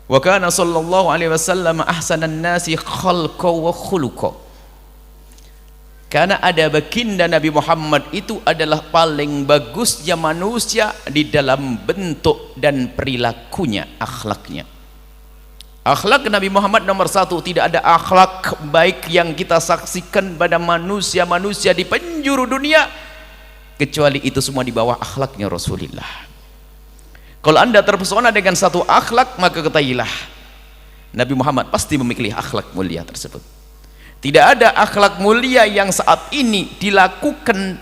Wa kana sallallahu alaihi wasallam ahsanan nasi khalqa wa khuluqa. Karena ada baginda Nabi Muhammad itu adalah paling bagusnya manusia di dalam bentuk dan perilakunya, akhlaknya. Akhlak Nabi Muhammad nomor satu. Tidak ada akhlak baik yang kita saksikan pada manusia-manusia di penjuru dunia kecuali itu semua di bawah akhlaknya Rasulullah. Kalau anda terpesona dengan satu akhlak, maka ketahuilah Nabi Muhammad pasti memiliki akhlak mulia tersebut. Tidak ada akhlak mulia yang saat ini dilakukan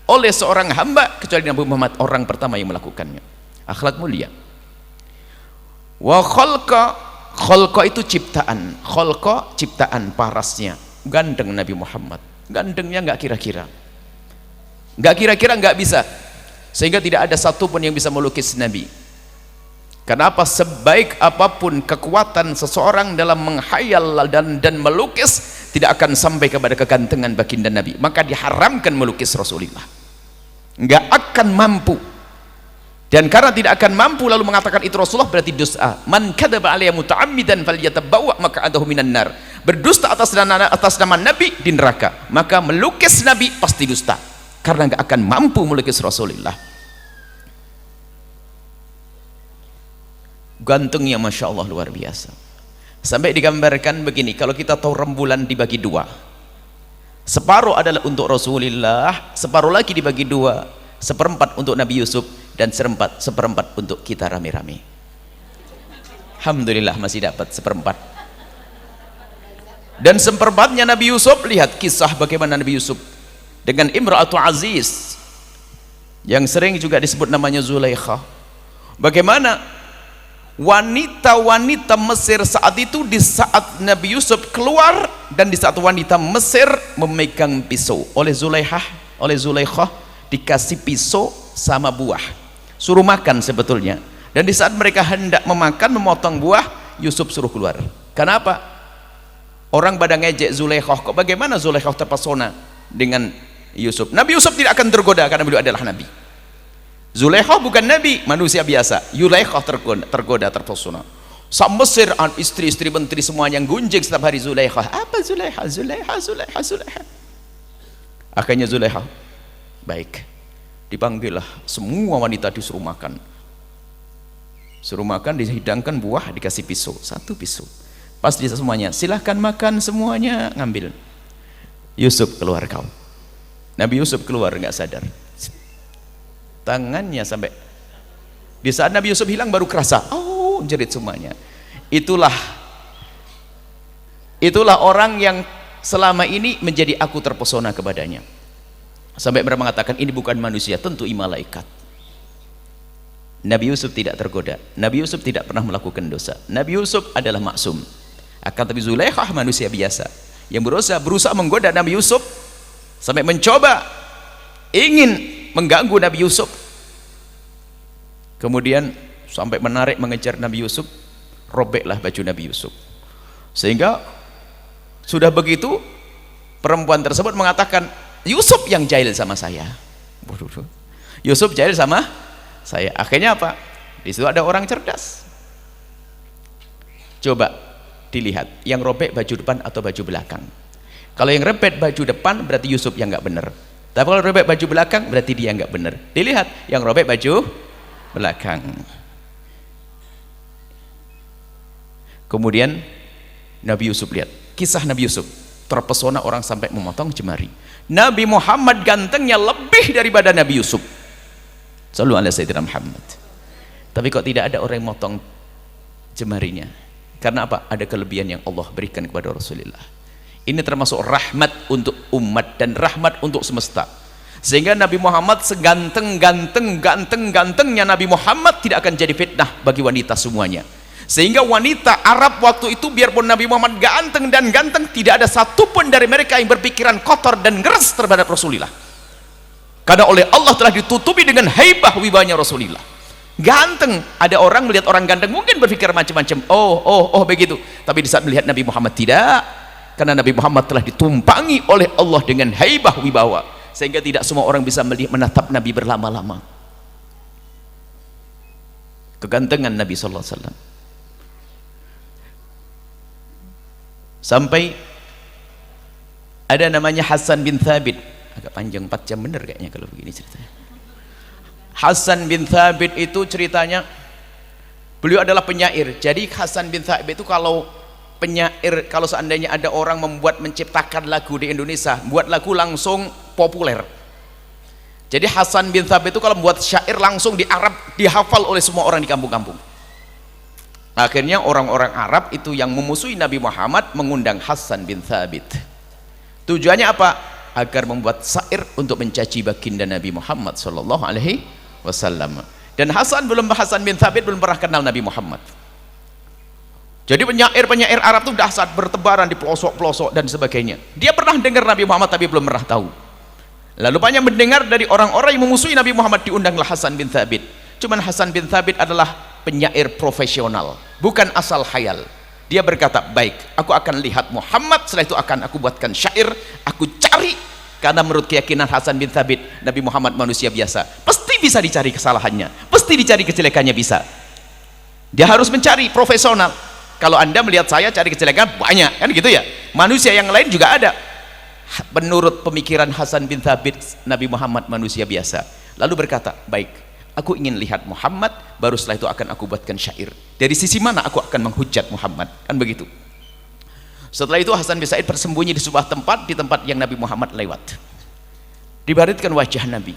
oleh seorang hamba kecuali Nabi Muhammad orang pertama yang melakukannya. Akhlak mulia. Wa khalqa itu ciptaan. Khalqa ciptaan, parasnya. Ganteng Nabi Muhammad. Gantengnya nggak kira-kira. Nggak kira-kira, nggak bisa. Sehingga tidak ada satupun yang bisa melukis Nabi. Kenapa? Sebaik apapun kekuatan seseorang dalam menghayal dan melukis, tidak akan sampai kepada kegantengan baginda Nabi. Maka diharamkan melukis Rasulullah. Nggak akan mampu. Dan karena tidak akan mampu lalu mengatakan itu Rasulullah, berarti dosa. Man kadzaba alayya muta'ammidan falyatabawwa maq'adahu minan nar. Berdusta atas nama Nabi di neraka. Maka melukis Nabi pasti dusta. Karena nggak akan mampu melukis Rasulullah. Gantengnya Masya Allah luar biasa. Sampai digambarkan begini, kalau kita tahu rembulan dibagi dua, separuh adalah untuk Rasulullah, separuh lagi dibagi dua, seperempat untuk Nabi Yusuf, dan seperempat untuk kita rame-rame. Alhamdulillah masih dapat seperempat. Dan seperempatnya Nabi Yusuf, lihat kisah bagaimana Nabi Yusuf dengan Imra'atu Aziz yang sering juga disebut namanya Zulaikha. Bagaimana wanita-wanita Mesir saat itu, di saat Nabi Yusuf keluar dan di saat wanita Mesir memegang pisau, oleh Zulaikha dikasih pisau sama buah, suruh makan sebetulnya. Dan di saat mereka hendak memakan, memotong buah, Yusuf suruh keluar. Kenapa? Orang pada ngejek Zulaikha, kok bagaimana Zulaikha terpesona dengan Yusuf. Nabi Yusuf tidak akan tergoda karena beliau adalah Nabi. Zulaikha bukan Nabi, manusia biasa. Zulaikha tergoda, terpesona. Sam Mesir, istri-istri menteri semua yang gunjing setiap hari Zulaikha. Apa Zulaikha? Zulaikha. Akhirnya Zulaikha, baik, dipanggillah semua wanita, disuruh makan. Suruh makan, dihidangkan buah, dikasih pisau, satu pisau. Pas dia semuanya, silahkan makan semuanya, ngambil. Yusuf keluar kau. Nabi Yusuf keluar nggak sadar. Tangannya sampai di saat Nabi Yusuf hilang baru kerasa, oh jerit semuanya. Itulah orang yang selama ini menjadi aku terpesona kepadanya. Sampai mereka mengatakan ini bukan manusia, tentu malaikat. Nabi Yusuf tidak tergoda. Nabi Yusuf tidak pernah melakukan dosa. Nabi Yusuf adalah maksum. Akan tapi Zulaikha manusia biasa yang berusaha menggoda Nabi Yusuf sampai mencoba ingin mengganggu Nabi Yusuf, kemudian sampai menarik mengejar Nabi Yusuf, robeklah baju Nabi Yusuf. Sehingga sudah begitu perempuan tersebut mengatakan Yusuf yang jahil sama saya. Yusuf jahil sama saya. Akhirnya apa? Di situ ada orang cerdas. Coba dilihat yang robek baju depan atau baju belakang. Kalau yang robek baju depan berarti Yusuf yang nggak benar. Tapi kalau robek baju belakang berarti dia nggak benar. Dilihat yang robek baju belakang. Kemudian Nabi Yusuf, lihat kisah Nabi Yusuf, terpesona orang sampai memotong jemari. Nabi Muhammad gantengnya lebih daripada Nabi Yusuf. Sallu ala Sayyidina Muhammad. Tapi kok tidak ada orang yang motong jemarinya? Karena apa? Ada kelebihan yang Allah berikan kepada Rasulullah. Ini termasuk rahmat untuk umat dan rahmat untuk semesta. Sehingga Nabi Muhammad seganteng-gantengnya Nabi Muhammad tidak akan jadi fitnah bagi wanita semuanya. Sehingga wanita Arab waktu itu biarpun Nabi Muhammad ganteng dan ganteng, tidak ada satupun dari mereka yang berpikiran kotor dan ngeres terhadap Rasulullah. Karena oleh Allah telah ditutupi dengan haibah wibahnya Rasulullah. Ganteng, ada orang melihat orang ganteng mungkin berpikir macam-macam, oh begitu. Tapi di saat melihat Nabi Muhammad tidak. Karena Nabi Muhammad telah ditumpangi oleh Allah dengan haibah wibawa, sehingga tidak semua orang bisa menatap Nabi berlama-lama. Kegantengan Nabi sallallahu alaihi wasallam. Sampai ada namanya Hasan bin Thabit, agak panjang 4 jam bener kayaknya kalau begini ceritanya. Hasan bin Thabit itu ceritanya, beliau adalah penyair. Jadi Hasan bin Thabit itu kalau penyair, kalau seandainya ada orang menciptakan lagu di Indonesia, buat lagu langsung populer. Jadi Hasan bin Thabit itu kalau membuat syair langsung di Arab dihafal oleh semua orang di kampung-kampung. Akhirnya orang-orang Arab itu yang memusuhi Nabi Muhammad mengundang Hasan bin Thabit. Tujuannya apa? Agar membuat syair untuk mencaci baginda Nabi Muhammad sallallahu alaihi wasallam. Dan Hasan bin Thabit belum pernah kenal Nabi Muhammad. Jadi penyair-penyair Arab itu dahsyat, bertebaran di pelosok-pelosok dan sebagainya. Dia pernah dengar Nabi Muhammad tapi belum pernah tahu. Lalu banyak mendengar dari orang-orang yang memusuhi Nabi Muhammad, diundanglah Hasan bin Thabit. Cuman Hasan bin Thabit adalah penyair profesional, bukan asal khayal. Dia berkata, baik, aku akan lihat Muhammad, setelah itu akan aku buatkan syair, aku cari. Karena menurut keyakinan Hasan bin Thabit, Nabi Muhammad manusia biasa, pasti bisa dicari kesalahannya, pasti dicari kejelekannya, bisa. Dia harus mencari, profesional. Kalau anda melihat saya cari kejelekan banyak, kan gitu ya, manusia yang lain juga ada. Menurut pemikiran Hasan bin Thabit, Nabi Muhammad manusia biasa. Lalu berkata, baik, aku ingin lihat Muhammad, baru setelah itu akan aku buatkan syair. Dari sisi mana aku akan menghujat Muhammad, kan begitu. Setelah itu Hasan bin Said bersembunyi di sebuah tempat, di tempat yang Nabi Muhammad lewat. Dibaritkan wajah Nabi.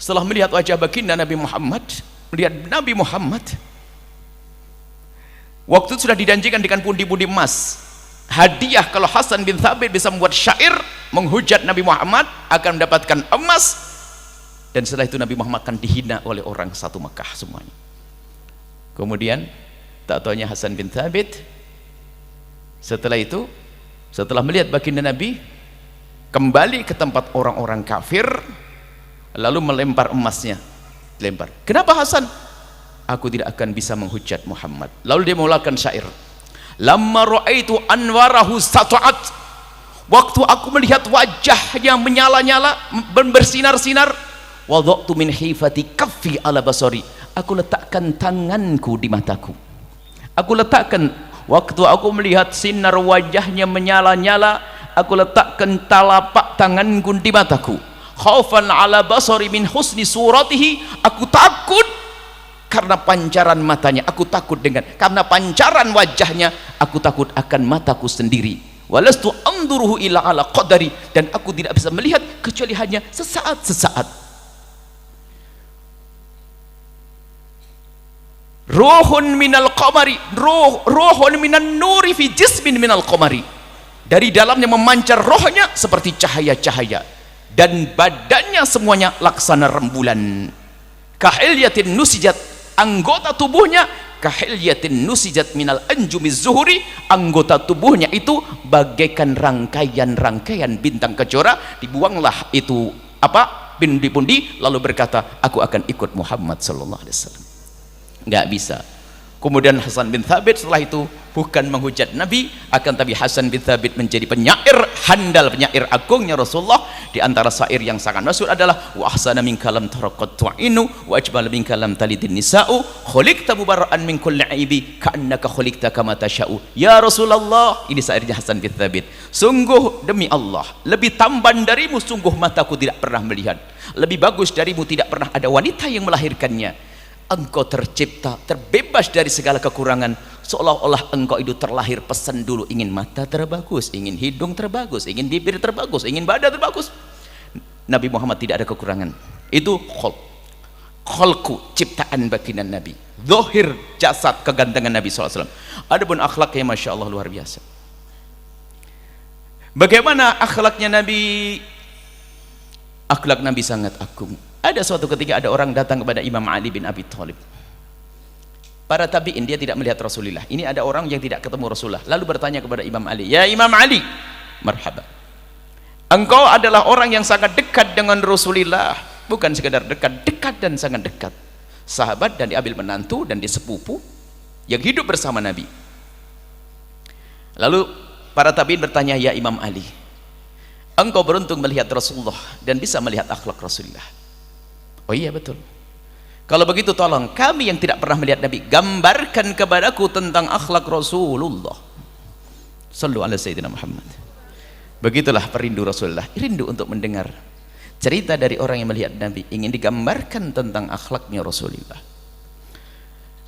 Setelah melihat wajah baginda Nabi Muhammad, melihat Nabi Muhammad, waktu itu sudah dijanjikan dengan pundi-pundi emas, hadiah kalau Hasan bin Thabit bisa membuat syair menghujat Nabi Muhammad akan mendapatkan emas. Dan setelah itu Nabi Muhammad akan dihina oleh orang satu Mekah semuanya. Kemudian tak taunya Hasan bin Thabit setelah itu, setelah melihat baginda Nabi, kembali ke tempat orang-orang kafir, lalu melempar emasnya, lempar. Kenapa Hasan? Aku tidak akan bisa menghujat Muhammad. Lalu dia mulakan syair, lamma ra'aitu anwarahu sata'at, waktu aku melihat wajahnya menyala-nyala, bersinar-sinar, wadha'tu min hifati kaffi ala basari, aku letakkan tanganku di mataku. Aku letakkan, waktu aku melihat sinar wajahnya menyala-nyala, aku letakkan telapak tanganku di mataku. Khaufan ala basari min husni suratihi, aku takut karena pancaran matanya, aku takut karena pancaran wajahnya, aku takut akan mataku sendiri. Walastu anduruhu ila ala qadari, dan aku tidak bisa melihat kecuali hanya sesaat-sesaat. Ruhun minal qamari, ruhun minan nuri fi jismin minal qamari, dari dalamnya memancar rohnya seperti cahaya-cahaya, dan badannya semuanya laksana rembulan. Kahilyatin nusijat, anggota tubuhnya kahilyatin nusijat minal anjumiz zuhuri, anggota tubuhnya itu bagaikan rangkaian-rangkaian bintang kejora. Dibuanglah itu pundi-pundi, lalu berkata, aku akan ikut Muhammad sallallahu alaihi wasallam. Nggak bisa. Kemudian Hasan bin Thabit setelah itu bukan menghujat Nabi, akan tapi Hasan bin Thabit menjadi penyair handal, penyair agungnya Rasulullah. Di antara syair yang sangat masyhur adalah wa ahsana min kalam taraqat tu'inu wa ajmal min kalam talidin nisa'u khuliqta mubarra'an min kulli aibi ka'annaka khuliqta kama tasha'u. Ya Rasulullah, ini syairnya Hasan bin Thabit, sungguh demi Allah, lebih tampan darimu sungguh mataku tidak pernah melihat, lebih bagus darimu tidak pernah ada wanita yang melahirkannya. Engkau tercipta terbebas dari segala kekurangan, seolah-olah engkau itu terlahir pesan dulu, ingin mata terbagus, ingin hidung terbagus, ingin bibir terbagus, ingin badan terbagus. Nabi Muhammad tidak ada kekurangan. Itu kholku, ciptaan baginda Nabi, zahir jasad, kegantengan Nabi SAW. Adapun akhlaknya Masya Allah luar biasa. Bagaimana akhlaknya Nabi? Akhlak Nabi sangat agung. Ada suatu ketika ada orang datang kepada Imam Ali bin Abi Thalib. Para tabi'in, dia tidak melihat Rasulullah. Ini ada orang yang tidak ketemu Rasulullah, lalu bertanya kepada Imam Ali, ya Imam Ali, marhaba, engkau adalah orang yang sangat dekat dengan Rasulullah, bukan sekadar dekat, dekat dan sangat dekat, sahabat dan diambil menantu dan disepupu yang hidup bersama Nabi. Lalu para tabi'in bertanya, ya Imam Ali, engkau beruntung melihat Rasulullah dan bisa melihat akhlak Rasulullah. Oh iya betul. Kalau begitu tolong kami yang tidak pernah melihat Nabi, gambarkan kepadaku tentang akhlak Rasulullah. Sallu ala Sayyidina Muhammad. Begitulah perindu Rasulullah, rindu untuk mendengar cerita dari orang yang melihat Nabi, ingin digambarkan tentang akhlaknya Rasulullah.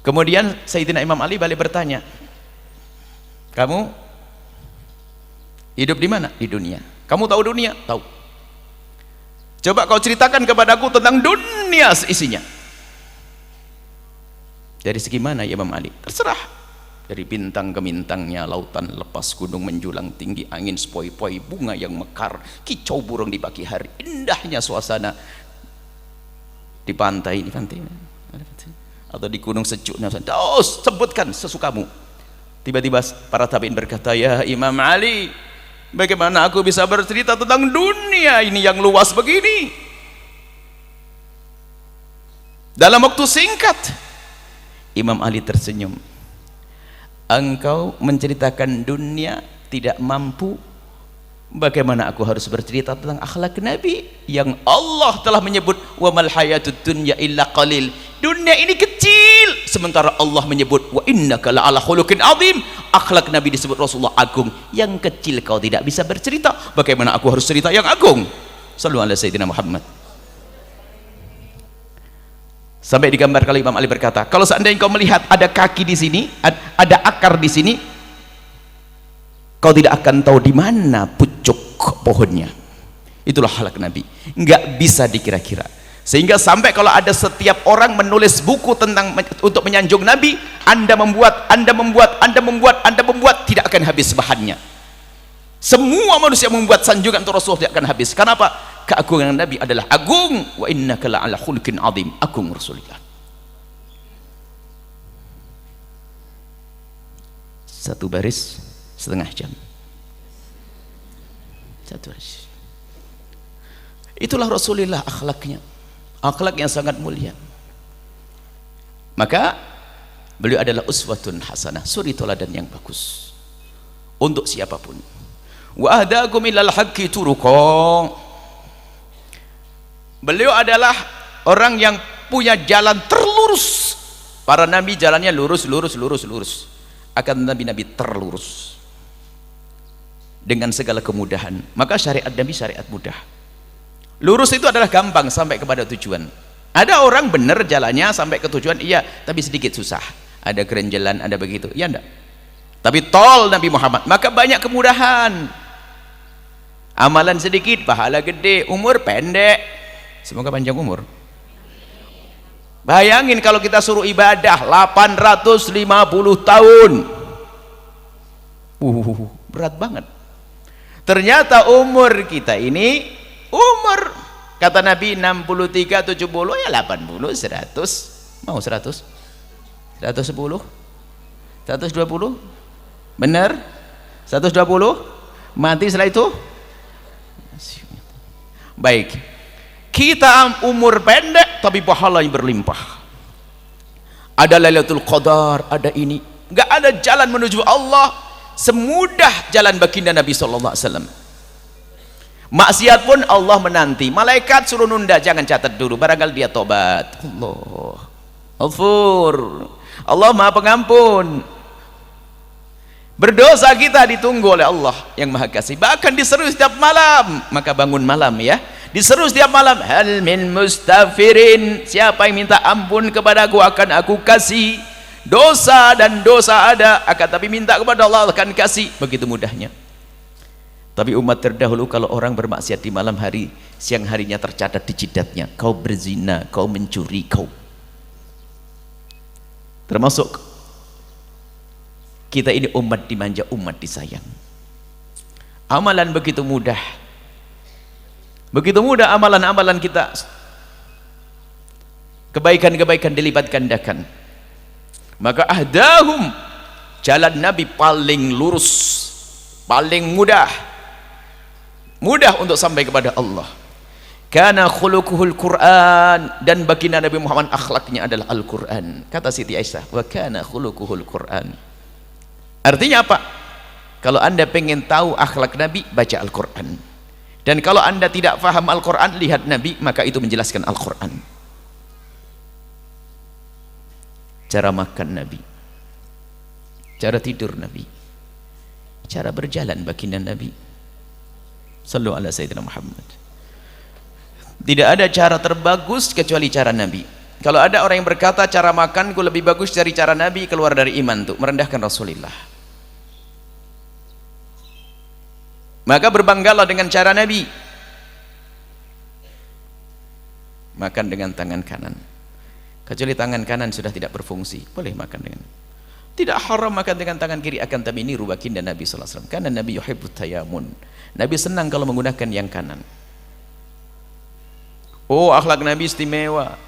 Kemudian Sayyidina Imam Ali balik bertanya, kamu hidup di mana? Di dunia. Kamu tahu dunia? Tahu. Coba kau ceritakan kepadaku tentang dunia seisinya. Dari segi mana ya Imam Ali? Terserah. Dari bintang ke bintangnya, lautan lepas, gunung menjulang tinggi, angin sepoi-poi, bunga yang mekar, kicau burung di pagi hari, indahnya suasana di pantai atau di gunung sejuknya. Terus sebutkan sesukamu. Tiba-tiba para tabi'in berkata, ya Imam Ali, bagaimana aku bisa bercerita tentang dunia ini yang luas begini dalam waktu singkat? Imam Ali tersenyum. Engkau menceritakan dunia tidak mampu, bagaimana aku harus bercerita tentang akhlak Nabi yang Allah telah menyebut wa mal hayatud dunya illa qalil. Dunia ini kecil, sementara Allah menyebut wa innaka la'ala khuluqin azim. Akhlak Nabi disebut Rasulullah agung. Yang kecil kau tidak bisa bercerita, bagaimana aku harus cerita yang agung? Sallu ala Sayyidina Muhammad. Sampai digambarkan oleh Imam Ali berkata, kalau seandainya kau melihat ada kaki di sini, ada akar di sini, kau tidak akan tahu di mana pucuk pohonnya. Itulah akhlak Nabi, nggak bisa dikira-kira. Sehingga sampai kalau ada setiap orang menulis buku tentang untuk menyanjung Nabi, Anda membuat, tidak akan habis bahannya. Semua manusia membuat sanjungan untuk Rasulullah tidak akan habis. Kenapa? Keagungan Nabi adalah agung. Wa innaka la'ala khuluqin azim. Agung Rasulullah. Satu baris setengah jam. Satu baris. Itulah Rasulullah akhlaknya. Akhlak yang sangat mulia. Maka beliau adalah uswatun hasanah, suri teladan yang bagus untuk siapapun. Wa ahdakum ilal haqqi turuqa. Beliau adalah orang yang punya jalan terlurus. Para nabi jalannya lurus. Akan nabi-nabi terlurus dengan segala kemudahan. Maka syariat Nabi syariat mudah. Lurus itu adalah gampang sampai kepada tujuan. Ada orang benar jalannya sampai ke tujuan, iya, tapi sedikit susah. Ada kerenjelan, ada begitu, iya enggak? Tapi tol Nabi Muhammad, maka banyak kemudahan. Amalan sedikit, pahala gede, umur pendek. Semoga panjang umur. Bayangin kalau kita suruh ibadah 850 tahun. Berat banget. Ternyata umur kita ini, umur kata Nabi 63, 70, ya 80, 100. Mau 100? 110? 120? Benar? 120? Mati setelah itu? Baik. Kita umur pendek tapi pahala yang berlimpah. Ada Lailatul Qadar, ada ini. Enggak ada jalan menuju Allah semudah jalan baginda Nabi sallallahu alaihi wasallam. Maksiat pun Allah menanti. Malaikat suruh nunda, jangan catat dulu, barangkali dia tobat. Allah Ghafur. Allah Maha Pengampun. Berdosa kita ditunggu oleh Allah yang Maha Kasih. Bahkan diseru setiap malam, maka bangun malam ya. Diseru setiap malam, hal min mustafirin, siapa yang minta ampun kepadaku akan aku kasih. Dosa dan dosa ada, akan tapi minta kepada Allah akan kasih. Begitu mudahnya. Tapi umat terdahulu kalau orang bermaksiat di malam hari, siang harinya tercatat di jidatnya, kau berzina, kau mencuri, kau. Termasuk kita ini umat dimanja, umat disayang. Amalan begitu mudah. Begitu mudah amalan-amalan kita. Kebaikan-kebaikan dilipat gandakan. Maka ahdahum, jalan Nabi paling lurus, paling mudah. Mudah untuk sampai kepada Allah. Kana khuluquhul Quran, dan baginda Nabi Muhammad akhlaknya adalah Al-Quran. Kata Siti Aisyah, wa kana khuluquhul Quran. Artinya apa? Kalau Anda pengen tahu akhlak Nabi, baca Al-Quran. Dan kalau Anda tidak faham Al-Quran, lihat Nabi, maka itu menjelaskan Al-Quran. Cara makan Nabi, cara tidur Nabi, cara berjalan baginda Nabi. Sallu ala Sayyidina Muhammad. Tidak ada cara terbagus kecuali cara Nabi. Kalau ada orang yang berkata cara makanku lebih bagus dari cara Nabi, keluar dari iman tuh, merendahkan Rasulullah. Maka berbanggalah dengan cara Nabi. Makan dengan tangan kanan. Kecuali tangan kanan sudah tidak berfungsi, boleh makan dengan. Tidak haram makan dengan tangan kiri, akan tapi ini baginda Nabi sallallahu alaihi wasallam. Karena Nabi yuhibbut tayamun. Nabi senang kalau menggunakan yang kanan. Oh, akhlak Nabi istimewa.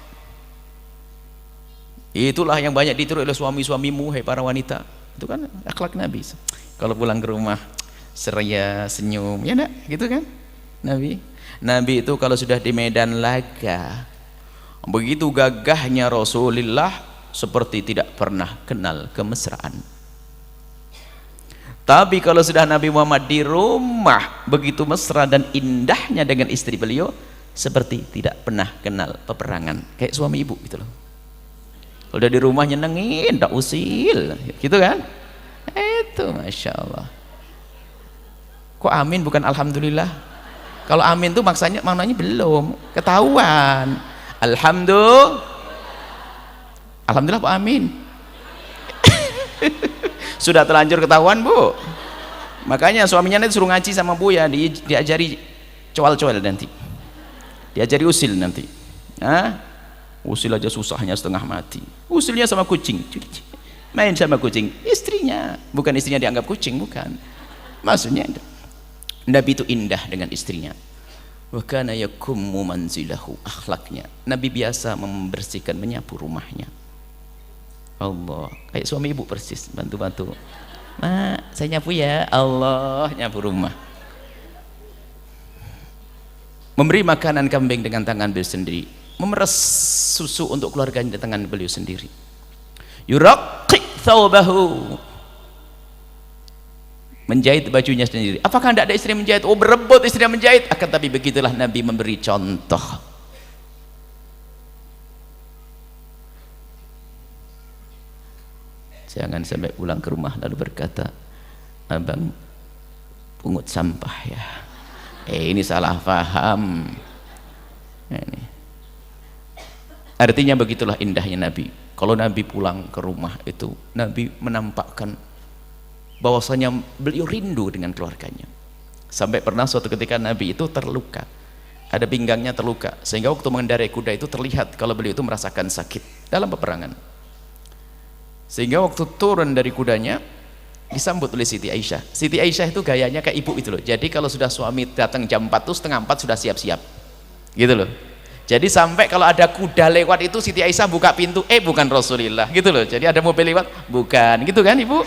Itulah yang banyak ditiru oleh suami-suamimu, hai para wanita. Itu kan akhlak Nabi. Kalau pulang ke rumah ceria, senyum, ya enggak? Gitu kan? Nabi itu kalau sudah di medan laga, begitu gagahnya Rasulullah, seperti tidak pernah kenal kemesraan. Tapi kalau sudah Nabi Muhammad di rumah, begitu mesra dan indahnya dengan istri beliau, seperti tidak pernah kenal peperangan. Kayak suami ibu gitu loh. Kalau udah di rumah nyenengin, tak usil, gitu kan? Itu Masya Allah. Kok amin bukan alhamdulillah? Kalau amin tuh maknanya belum ketahuan. Alhamdulillah Pak amin. Sudah terlanjur ketahuan Bu. Makanya suaminya nanti suruh ngaji sama Bu ya, diajari coal-coal nanti, diajari usil nanti. Usil aja susahnya setengah mati. Usilnya sama kucing, main sama kucing, istrinya, bukan istrinya dianggap kucing, bukan. Maksudnya Nabi itu indah dengan istrinya. Wa kana yakummu manzilahu, akhlaknya. Nabi biasa membersihkan, menyapu rumahnya. Allah, kayak suami ibu persis, bantu-bantu. Mak, saya nyapu ya. Allah, nyapu rumah. Memberi makanan kambing dengan tangan beliau sendiri, memeras susu untuk keluarganya dengan tangan beliau sendiri. Yuraqi thawbahu, menjahit bajunya sendiri. Apakah tidak ada istri yang menjahit? Oh, berebut istri yang menjahit. Akan tapi begitulah Nabi memberi contoh. Jangan sampai pulang ke rumah lalu berkata, abang pungut sampah ya. Ini salah paham. Ini. Artinya begitulah indahnya Nabi. Kalau Nabi pulang ke rumah itu, Nabi menampakkan bahwasanya beliau rindu dengan keluarganya. Sampai pernah suatu ketika Nabi itu terluka, ada pinggangnya terluka, sehingga waktu mengendarai kuda itu terlihat kalau beliau itu merasakan sakit dalam peperangan. Sehingga waktu turun dari kudanya disambut oleh Siti Aisyah. Siti Aisyah itu gayanya kayak ibu itu loh. Jadi kalau sudah suami datang jam 4 tuh setengah 4 sudah siap-siap gitu loh. Jadi sampai kalau ada kuda lewat itu Siti Aisyah buka pintu, bukan Rasulullah gitu loh. Jadi ada mobil lewat, bukan, gitu kan ibu?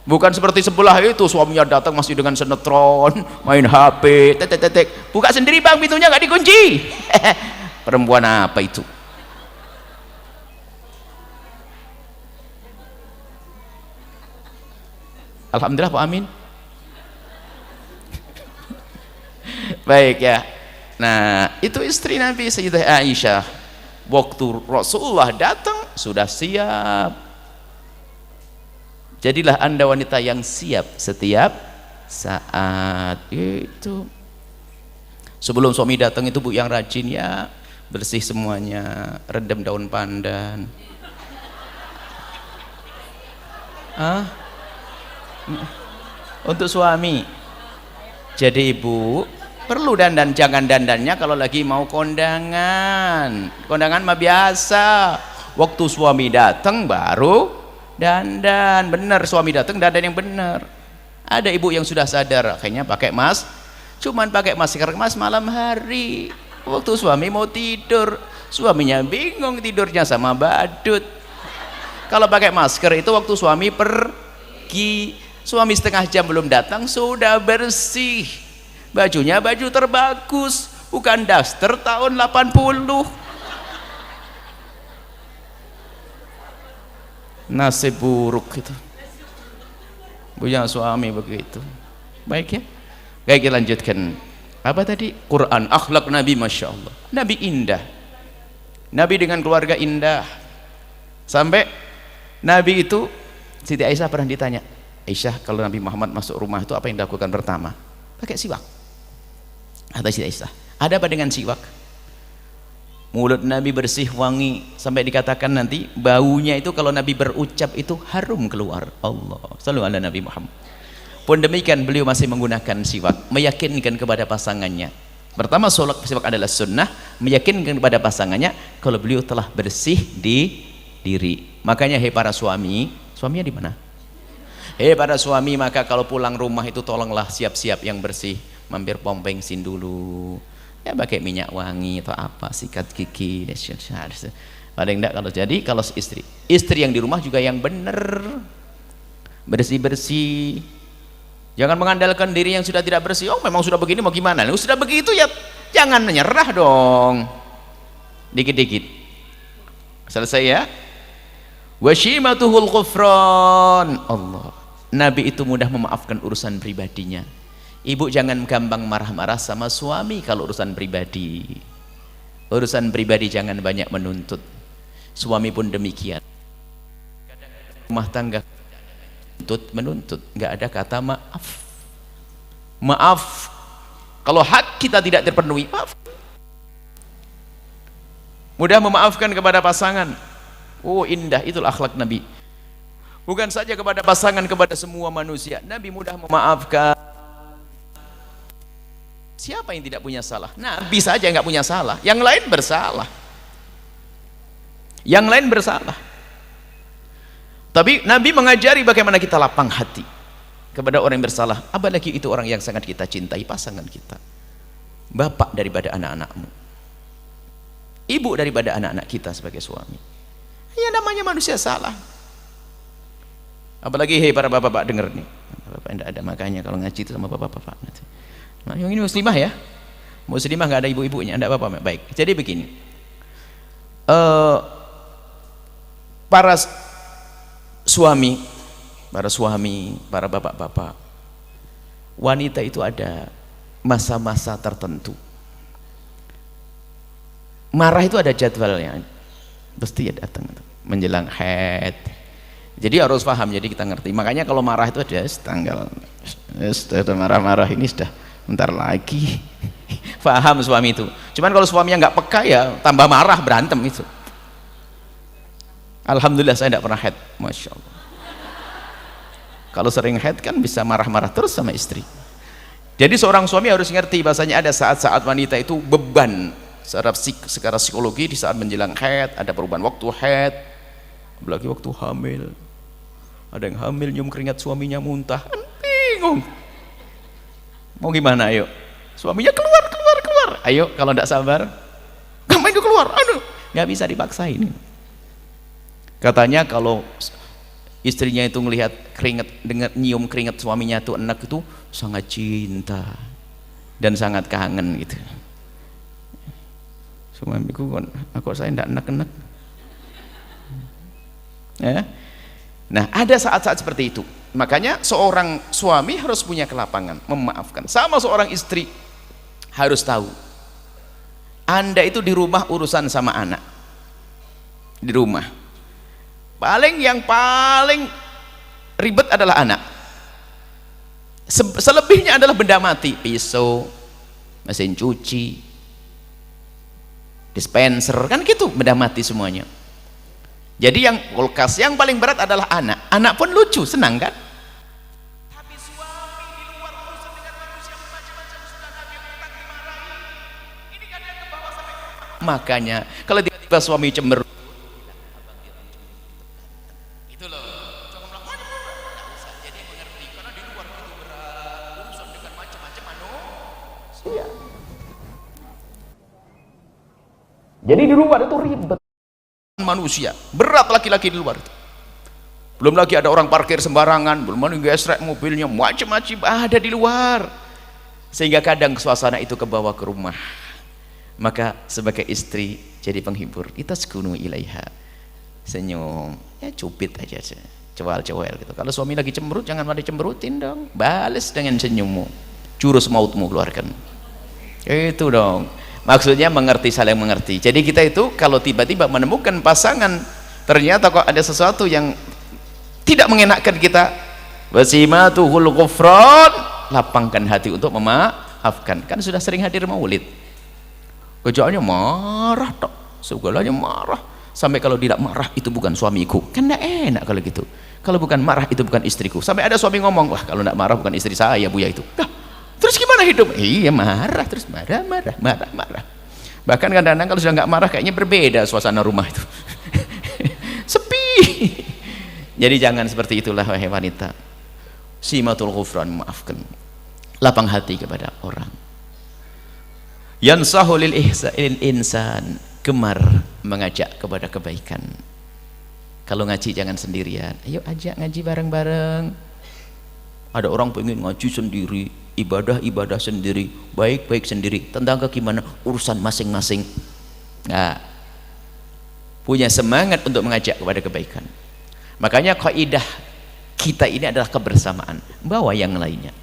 Bukan seperti sebelah itu suaminya datang masih dengan sinetron, main HP, tetek, buka sendiri bang, pintunya nggak dikunci. Perempuan apa itu? Alhamdulillah Pak amin. Baik ya. Nah, itu istri Nabi Sayyidah Aisyah. Waktu Rasulullah datang sudah siap. Jadilah Anda wanita yang siap setiap saat. Itu. Sebelum suami datang itu Bu yang rajin ya, bersih semuanya, redam daun pandan. Untuk suami. Jadi ibu perlu dandan, jangan dandannya kalau lagi mau kondangan. Kondangan mah biasa. Waktu suami datang baru dandan. Benar, suami datang dandan yang benar. Ada ibu yang sudah sadar akhirnya pakai cuman pakai masker emas malam hari. Waktu suami mau tidur, suaminya bingung tidurnya sama badut. Kalau pakai masker itu waktu suami pergi. Suami setengah jam belum datang sudah bersih, bajunya baju terbagus, bukan daster tahun 80. Nasib buruk itu punya suami begitu. Baik ya, baik kita lanjutkan. Apa tadi? Quran, akhlak Nabi, Masya Allah. Nabi indah, Nabi dengan keluarga indah. Sampai Nabi itu, Siti Aisyah pernah ditanya, Aisyah, kalau Nabi Muhammad masuk rumah itu apa yang dilakukan pertama? Pakai siwak. Kata Siti Aisyah, ada apa dengan siwak? Mulut Nabi bersih, wangi, sampai dikatakan nanti baunya itu kalau Nabi berucap itu harum keluar. Allah, shallu ala Nabi Muhammad. Pun demikian beliau masih menggunakan siwak, meyakinkan kepada pasangannya. Pertama, sholat siwak adalah sunnah, meyakinkan kepada pasangannya kalau beliau telah bersih di diri. Makanya hei para suami, suaminya di mana? Hei para suami, maka kalau pulang rumah itu tolonglah siap-siap yang bersih, mampir pom bensin dulu, ya pakai minyak wangi atau apa, sikat gigi, paling enggak kalau istri yang di rumah juga yang benar, bersih-bersih, jangan mengandalkan diri yang sudah tidak bersih. Oh memang sudah begini mau gimana, sudah begitu ya jangan menyerah dong, dikit-dikit selesai ya. Washimatuhul ghufran. Allah, Nabi itu mudah memaafkan urusan pribadinya. Ibu jangan gampang marah-marah sama suami kalau urusan pribadi. Urusan pribadi jangan banyak menuntut. Suami pun demikian. Rumah tangga menuntut, nggak ada kata maaf. Maaf kalau hak kita tidak terpenuhi, maaf. Mudah memaafkan kepada pasangan. Oh indah, itulah akhlak Nabi. Bukan saja kepada pasangan, kepada semua manusia Nabi mudah memaafkan. Siapa yang tidak punya salah? Nabi saja nggak punya salah, yang lain bersalah, yang lain bersalah. Tapi Nabi mengajari bagaimana kita lapang hati kepada orang yang bersalah, apalagi itu orang yang sangat kita cintai, pasangan kita, bapak daripada anak-anakmu, ibu daripada anak-anak kita sebagai suami. Ya namanya manusia salah. Apalagi hei para bapak-bapak dengar nih, bapak tidak ada makanya kalau ngaji itu sama bapak-bapak. Nah, yang ini muslimah ya, muslimah nggak ada ibu-ibunya, tidak apa-apa. Baik, jadi begini, para suami, para bapak-bapak, wanita itu ada masa-masa tertentu. Marah itu ada jadwalnya, pasti ya datang menjelang haid. Jadi harus paham, jadi kita ngerti. Makanya kalau marah itu ada tanggal, sudah marah-marah ini sudah bentar lagi. Paham suami itu. Cuman kalau suaminya nggak peka ya tambah marah, berantem itu. Alhamdulillah saya tidak pernah haid, masya Allah. Kalau sering haid kan bisa marah-marah terus sama istri. Jadi seorang suami harus ngerti bahasanya ada saat-saat wanita itu beban secara psikologi di saat menjelang haid, ada perubahan waktu haid, apalagi waktu hamil. Ada yang hamil nyium keringat suaminya muntah, kan bingung mau gimana. Ayo suaminya keluar, ayo kalau tidak sabar ngapain itu keluar, aduh nggak bisa dipaksain. Katanya kalau istrinya itu ngelihat keringat, dengar nyium keringat suaminya tuh enak, itu sangat cinta dan sangat kangen gitu. Suamiku kan aku saya tidak enak-enak ya. Nah ada saat-saat seperti itu, makanya seorang suami harus punya kelapangan memaafkan. Sama seorang istri harus tahu, Anda itu di rumah urusan sama anak, di rumah yang paling ribet adalah anak. Selebihnya adalah benda mati, pisau, mesin cuci, dispenser, kan gitu, benda mati semuanya. Jadi yang kulkas yang paling berat adalah anak. Anak pun lucu, senang kan? Tapi suami di luar urusan dengan manusia macam-macam, sudah Nabi utang dimarahi. Ini kan yang ke bawah sampai ke rumah. Makanya kalau tiba-tiba suami cemberut, itu loh. Jangan bilang, tidak usah. Jadi mengerti karena di luar itu berat, urusan dengan macam-macam manusia. Jadi di luar itu ribet. Manusia berat, laki-laki di luar itu. Belum lagi ada orang parkir sembarangan, belum lagi gesrek mobilnya, macam-macam ada di luar, sehingga kadang suasana itu kebawa ke rumah. Maka sebagai istri jadi penghibur, kita sekunu ilaiha, senyum, ya cupit aja, cewel-cewel gitu. Kalau suami lagi cemberut jangan malah cemberutin dong, balas dengan senyummu, jurus mautmu keluarkan, itu dong. Maksudnya mengerti, saling mengerti. Jadi kita itu kalau tiba-tiba menemukan pasangan ternyata kok ada sesuatu yang tidak mengenakkan kita, wasimatuhul ghufran, lapangkan hati untuk memaafkan. Kan sudah sering hadir maulid, kerjaannya marah tok, segalanya marah, sampai kalau tidak marah itu bukan suamiku, kan tidak enak kalau gitu. Kalau bukan marah itu bukan istriku, sampai ada suami ngomong, wah kalau tidak marah bukan istri saya Buya itu. Dah, terus gimana hidup? Iya marah, terus marah. Bahkan kadang-kadang kalau sudah nggak marah kayaknya berbeda suasana rumah itu. Sepi. Jadi jangan seperti itulah wahai wanita. Simatul ghufran, maafkan, lapang hati kepada orang. Yansahu lil insan, gemar mengajak kepada kebaikan. Kalau ngaji jangan sendirian, ayo ajak ngaji bareng-bareng. Ada orang pengen ngaji sendiri, ibadah sendiri, baik-baik sendiri, tetangga gimana, urusan masing-masing. Nah, punya semangat untuk mengajak kepada kebaikan. Makanya kaidah kita ini adalah kebersamaan, bawa yang lainnya.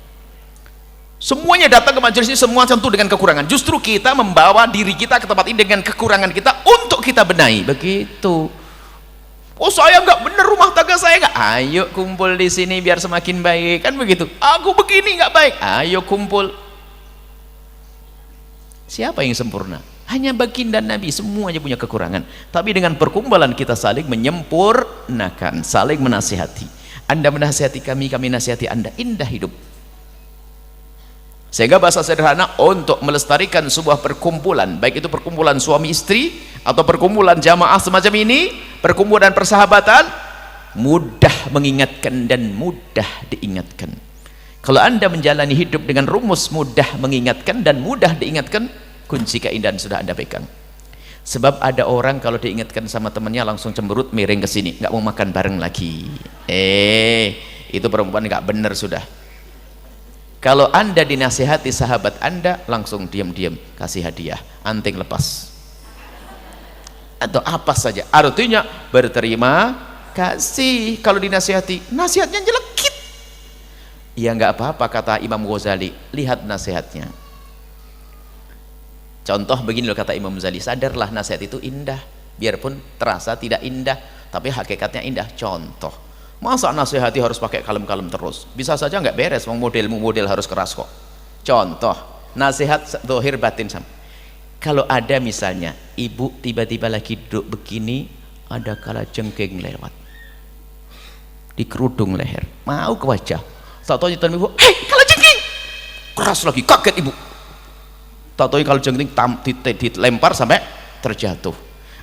Semuanya datang ke majelis ini semua tentu dengan kekurangan, justru kita membawa diri kita ke tempat ini dengan kekurangan kita untuk kita benahi. Begitu. Oh saya nggak bener rumah tangga saya nggak, ayo kumpul di sini biar semakin baik, kan begitu. Aku begini nggak baik, ayo kumpul. Siapa yang sempurna? Hanya baginda Nabi, semuanya punya kekurangan, tapi dengan perkumpulan kita saling menyempurnakan, saling menasihati. Anda menasihati kami, kami nasihati Anda, indah hidup. Sehingga bahasa sederhana untuk melestarikan sebuah perkumpulan, baik itu perkumpulan suami istri atau perkumpulan jamaah semacam ini, perkumpulan persahabatan, mudah mengingatkan dan mudah diingatkan. Kalau Anda menjalani hidup dengan rumus mudah mengingatkan dan mudah diingatkan, kunci keindahan sudah Anda pegang. Sebab ada orang kalau diingatkan sama temannya langsung cemberut, miring ke sini, nggak mau makan bareng lagi. Itu perempuan nggak bener sudah. Kalau Anda dinasihati sahabat Anda, langsung diam-diam kasih hadiah, anting lepas atau apa saja, artinya berterima kasih. Kalau dinasihati, nasihatnya jelekit, ya nggak apa-apa, kata Imam Ghazali, lihat nasihatnya. Contoh begini loh kata Imam Ghazali, sadarlah nasihat itu indah, biarpun terasa tidak indah tapi hakikatnya indah. Contoh, masa nasihati harus pakai kalem-kalem terus? Bisa saja nggak beres, modelmu model harus keras kok. Contoh, nasihat zahir batin sama. Kalau ada misalnya ibu tiba-tiba lagi duduk begini, ada kalajengking lewat di kerudung leher, mau ke wajah, tahu-tahu ibu, hei kalajengking, keras lagi, kaget ibu. Tahu-tahu kalajengking dilempar sampai terjatuh.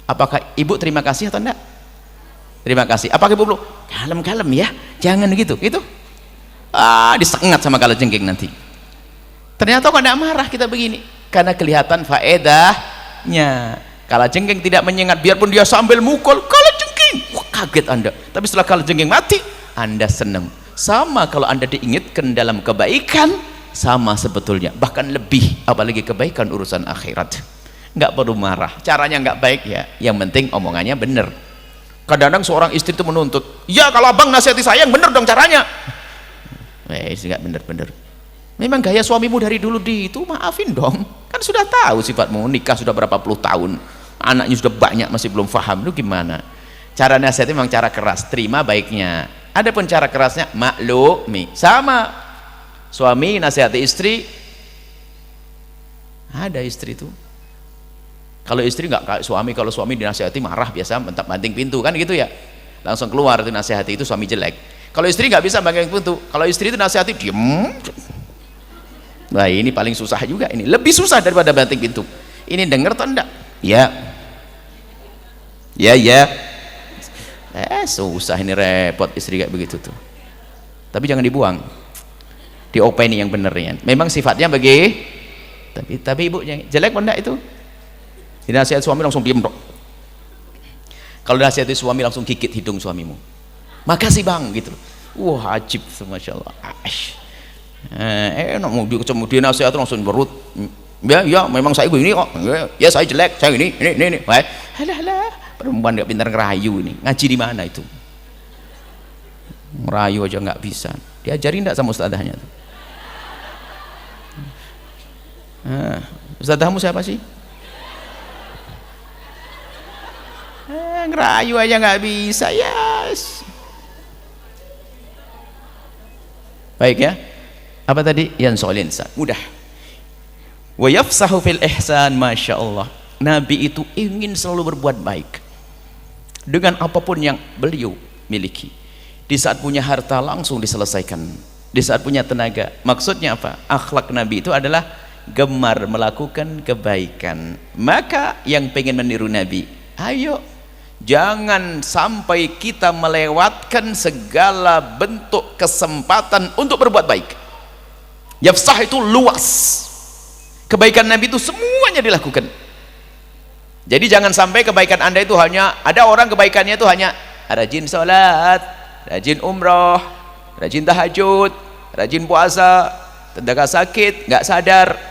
Apakah ibu terima kasih atau enggak? Terima kasih. Apakah ibu perlu kalem-kalem ya, jangan gitu disengat sama kalajengking nanti. Ternyata kok tidak marah kita begini, karena kelihatan faedahnya. Kalajengking tidak menyengat, biarpun dia sambil mukul kalajengking, wah kaget Anda, tapi setelah kalajengking mati Anda senang. Sama kalau Anda diingatkan dalam kebaikan, sama sebetulnya, bahkan lebih, apalagi kebaikan urusan akhirat. Nggak perlu marah, caranya nggak baik ya, yang penting omongannya bener. Kadang-kadang seorang istri itu menuntut, ya kalau abang nasihati saya yang bener dong caranya. Nggak bener-bener. Memang gaya suamimu dari dulu itu, maafin dong, kan sudah tahu sifatmu, nikah sudah berapa puluh tahun, anaknya sudah banyak masih belum paham, lu gimana? Cara nasihatnya memang cara keras, terima baiknya. Adapun cara kerasnya maklumi. Sama suami nasihati istri, ada istri itu kalau istri nggak kayak suami, kalau suami dinasihati marah, biasa banting pintu kan gitu ya, langsung keluar itu nasihati, itu suami jelek. Kalau istri nggak bisa banting pintu, kalau istri itu nasihati diem. Nah ini paling susah juga, ini lebih susah daripada banting pintu. Ini denger atau enggak? Ya susah, ini repot istri kayak begitu tuh. Tapi jangan dibuang, diopeni yang benernya. Memang sifatnya tapi ibunya jelek atau enggak itu? Dinasihat suami langsung diem dok. Kalau dinasihati suami langsung gigit hidung suamimu, makasih bang gitu. Wah ajib, masya Allah. Enak mau kemudian nasihat langsung berut. Ya memang saya begini kok, ya saya jelek, saya ini. Halah, perempuan nggak pintar ngerayu ini. Ngaji di mana itu? Ngerayu aja nggak bisa. Diajarin nggak sama ustadzahnya? Ustadzahmu siapa sih? Ngerayu aja nggak bisa, yes. Baik ya. Apa tadi? Yansul insan. Mudah. Wa yafsahu fil ihsan, masya Allah. Nabi itu ingin selalu berbuat baik dengan apapun yang beliau miliki. Di saat punya harta langsung diselesaikan, di saat punya tenaga. Maksudnya apa? Akhlak Nabi itu adalah gemar melakukan kebaikan. Maka yang pengen meniru Nabi, ayo jangan sampai kita melewatkan segala bentuk kesempatan untuk berbuat baik. Yafsah itu luas, kebaikan Nabi itu semuanya dilakukan. Jadi jangan sampai kebaikan Anda itu hanya, ada orang kebaikannya itu hanya rajin sholat, rajin umroh, rajin tahajud, rajin puasa, tenaga sakit, nggak sadar.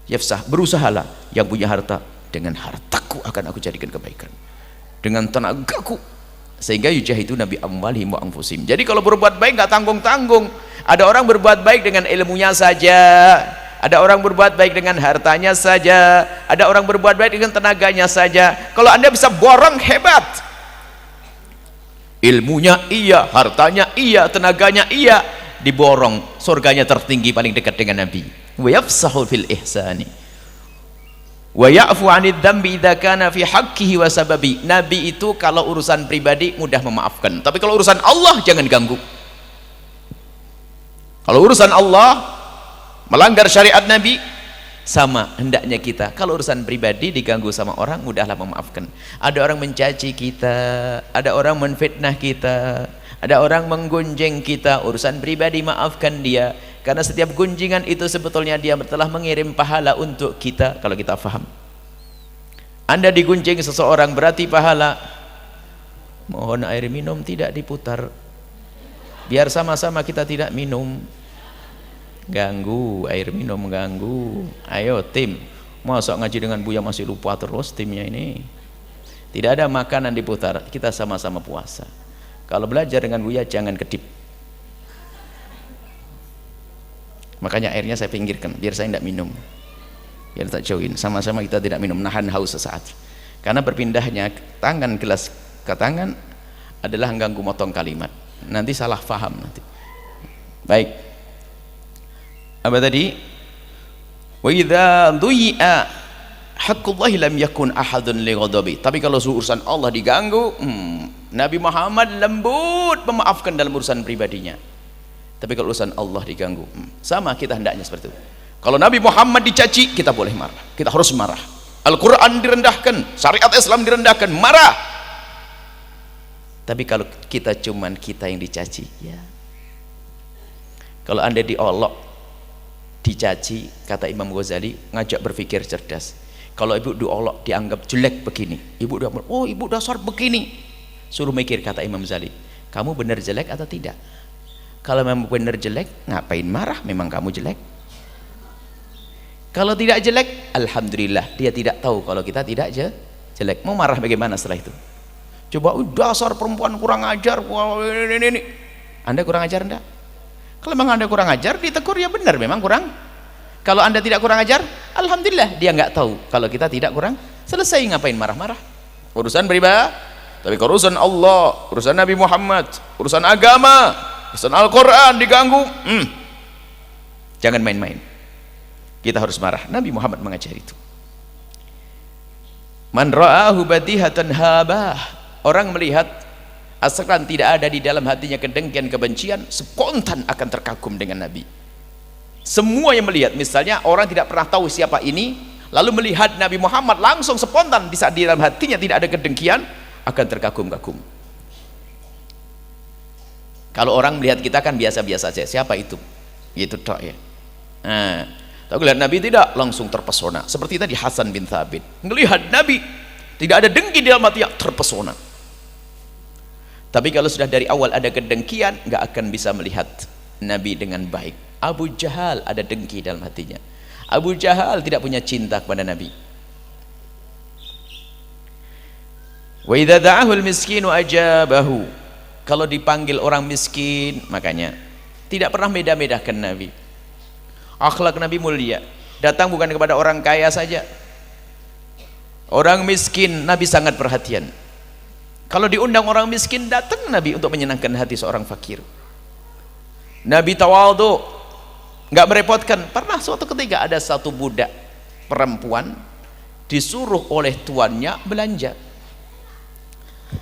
Yafsah, berusahalah yang punya harta, dengan hartaku akan aku jadikan kebaikan, dengan tenagaku, sehingga yujahidu nabi amwalihim wa anfusihim. Jadi kalau berbuat baik nggak tanggung-tanggung. Ada orang berbuat baik dengan ilmunya saja, ada orang berbuat baik dengan hartanya saja, ada orang berbuat baik dengan tenaganya saja. Kalau Anda bisa borong, hebat. Ilmunya iya, hartanya iya, tenaganya iya, diborong, surganya tertinggi paling dekat dengan Nabi. Wa yafsahu fil ihsani wa ya'fu 'anid dzambi idza kana fi haqqihi wa sababi. Nabi itu kalau urusan pribadi mudah memaafkan, tapi kalau urusan Allah jangan ganggu. Kalau urusan Allah melanggar syariat Nabi, sama hendaknya kita. Kalau urusan pribadi diganggu sama orang, mudahlah memaafkan. Ada orang mencaci kita, ada orang menfitnah kita, ada orang menggunjing kita, urusan pribadi maafkan dia, karena setiap gunjingan itu sebetulnya dia telah mengirim pahala untuk kita, kalau kita faham. Anda digunjing seseorang berarti pahala. Mohon air minum tidak diputar, biar sama-sama kita tidak minum. Ganggu air minum, ganggu. Ayo tim, masa ngaji dengan Buya masih lupa terus timnya ini. Tidak ada makanan diputar, kita sama-sama puasa. Kalau belajar dengan Buya jangan kedip. Makanya airnya saya pinggirkan biar saya tidak minum, biar tak jauhin. Sama-sama kita tidak minum, nahan haus sesaat. Karena berpindahnya tangan gelas ke tangan adalah mengganggu motong kalimat, nanti salah faham nanti. Baik, apa tadi? Wa idza dhuyi'a haqqullahi lam yakun ahadun li ghadabi. Tapi kalau urusan Allah diganggu, Nabi Muhammad lembut memaafkan dalam urusan pribadinya. Tapi kalau urusan Allah diganggu, sama kita hendaknya seperti itu. Kalau Nabi Muhammad dicaci, kita boleh marah, kita harus marah. Al-Quran direndahkan, syariat Islam direndahkan, marah. Tapi kalau kita cuman kita yang dicaci, ya. Kalau Anda diolok, dicaci, kata Imam Ghazali, ngajak berpikir cerdas. Kalau ibu diolok, dianggap jelek begini, ibu dianggap, oh ibu dasar begini, suruh mikir, kata Imam Ghazali, kamu benar jelek atau tidak? Kalau memang benar jelek, ngapain marah? Memang kamu jelek. Kalau tidak jelek, alhamdulillah, dia tidak tahu kalau kita tidak jelek. Mau marah bagaimana setelah itu? Coba, dasar perempuan kurang ajar, ini. Anda kurang ajar enggak? Kalau memang Anda kurang ajar, ditegur, ya benar memang kurang. Kalau Anda tidak kurang ajar, alhamdulillah, dia nggak tahu kalau kita tidak kurang. Selesai, ngapain marah-marah? Urusan pribadi. Tapi kalau urusan Allah, urusan Nabi Muhammad, urusan agama, urusan Al-Quran diganggu, jangan main-main. Kita harus marah. Nabi Muhammad mengajar itu. Man ra'ahu badihatan habah. Orang melihat asalkan tidak ada di dalam hatinya kedengkian, kebencian, spontan akan terkagum dengan Nabi. Semua yang melihat, misalnya orang tidak pernah tahu siapa ini, lalu melihat Nabi Muhammad langsung spontan, di saat di dalam hatinya tidak ada kedengkian, akan terkagum-kagum. Kalau orang melihat kita kan biasa-biasa saja, siapa itu? Itu tok ya. Tapi lihat Nabi tidak, langsung terpesona. Seperti tadi Hasan bin Thabit, melihat Nabi tidak ada dengki di dalam hati, terpesona. Tapi kalau sudah dari awal ada kedengkian, nggak akan bisa melihat Nabi dengan baik. Abu Jahal ada dengki dalam hatinya. Abu Jahal tidak punya cinta kepada Nabi. Wa idza da'ahu al-miskinu ajabahu. Kalau dipanggil orang miskin, makanya tidak pernah beda-bedakan Nabi. Akhlak Nabi mulia. Datang bukan kepada orang kaya saja. Orang miskin Nabi sangat perhatian. Kalau diundang orang miskin, datang Nabi untuk menyenangkan hati seorang fakir. Nabi tawadhu, nggak merepotkan. Pernah suatu ketika ada satu budak perempuan disuruh oleh tuannya belanja,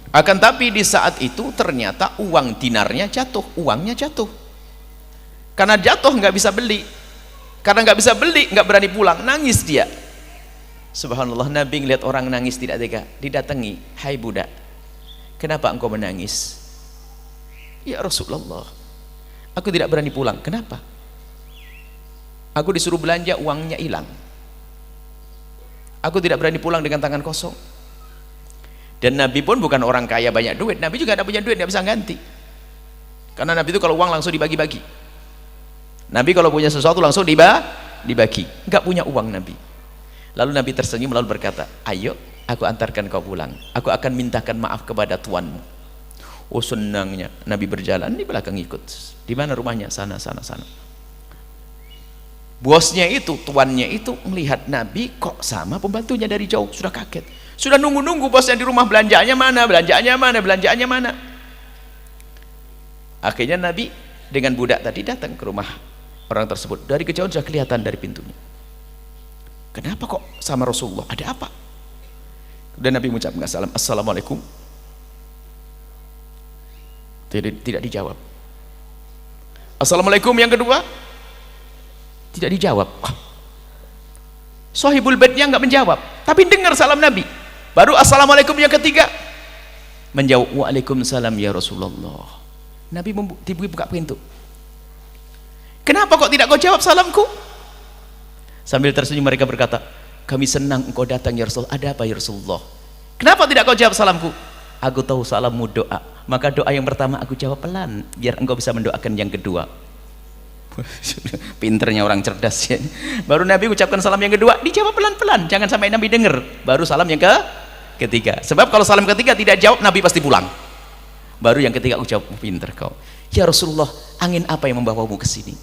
akan tapi di saat itu ternyata uang dinarnya jatuh, uangnya jatuh. Karena jatuh nggak bisa beli, karena nggak bisa beli nggak berani pulang, nangis dia. Subhanallah, Nabi ngeliat orang nangis tidak tega, didatangi, hai budak, kenapa engkau menangis? Ya Rasulullah, aku tidak berani pulang. Kenapa? Aku disuruh belanja, uangnya hilang, aku tidak berani pulang dengan tangan kosong. Dan Nabi pun bukan orang kaya banyak duit, Nabi juga tidak punya duit, tidak bisa ganti. Karena Nabi itu kalau uang langsung dibagi-bagi. Nabi kalau punya sesuatu langsung dibagi, nggak punya uang Nabi. Lalu Nabi tersenyum lalu berkata, ayo aku antarkan kau pulang, aku akan mintakan maaf kepada tuanmu. Oh senangnya Nabi berjalan, di belakang ikut. Di mana rumahnya? Sana. Bosnya itu, tuannya itu melihat Nabi kok sama pembantunya dari jauh, sudah kaget, sudah nunggu bosnya di rumah, belanjaannya mana. Akhirnya Nabi dengan budak tadi datang ke rumah orang tersebut. Dari kejauhan sudah kelihatan dari pintunya. Kenapa kok sama Rasulullah? Ada apa? Dan Nabi mengucapkan salam, assalamualaikum. Tidak dijawab. Assalamualaikum yang kedua, tidak dijawab. Sahibul baitnya nggak menjawab, tapi dengar salam Nabi. Baru assalamualaikum yang ketiga, menjawab, waalaikumsalam ya Rasulullah. Nabi buka pintu. Kenapa kok tidak kau jawab salamku? Sambil tersenyum mereka berkata, kami senang engkau datang ya Rasul. Ada apa ya Rasulullah? Kenapa tidak kau jawab salamku? Aku tahu salammu doa, maka doa yang pertama aku jawab pelan, biar engkau bisa mendoakan yang kedua. Pinternya orang cerdas ya. Baru Nabi ucapkan salam yang kedua, dijawab pelan-pelan, jangan sampai Nabi dengar. Baru salam yang ketiga. Sebab kalau salam ketiga tidak jawab, Nabi pasti pulang. Baru yang ketiga ucap, pinter kau. Ya Rasulullah, angin apa yang membawamu ke sini?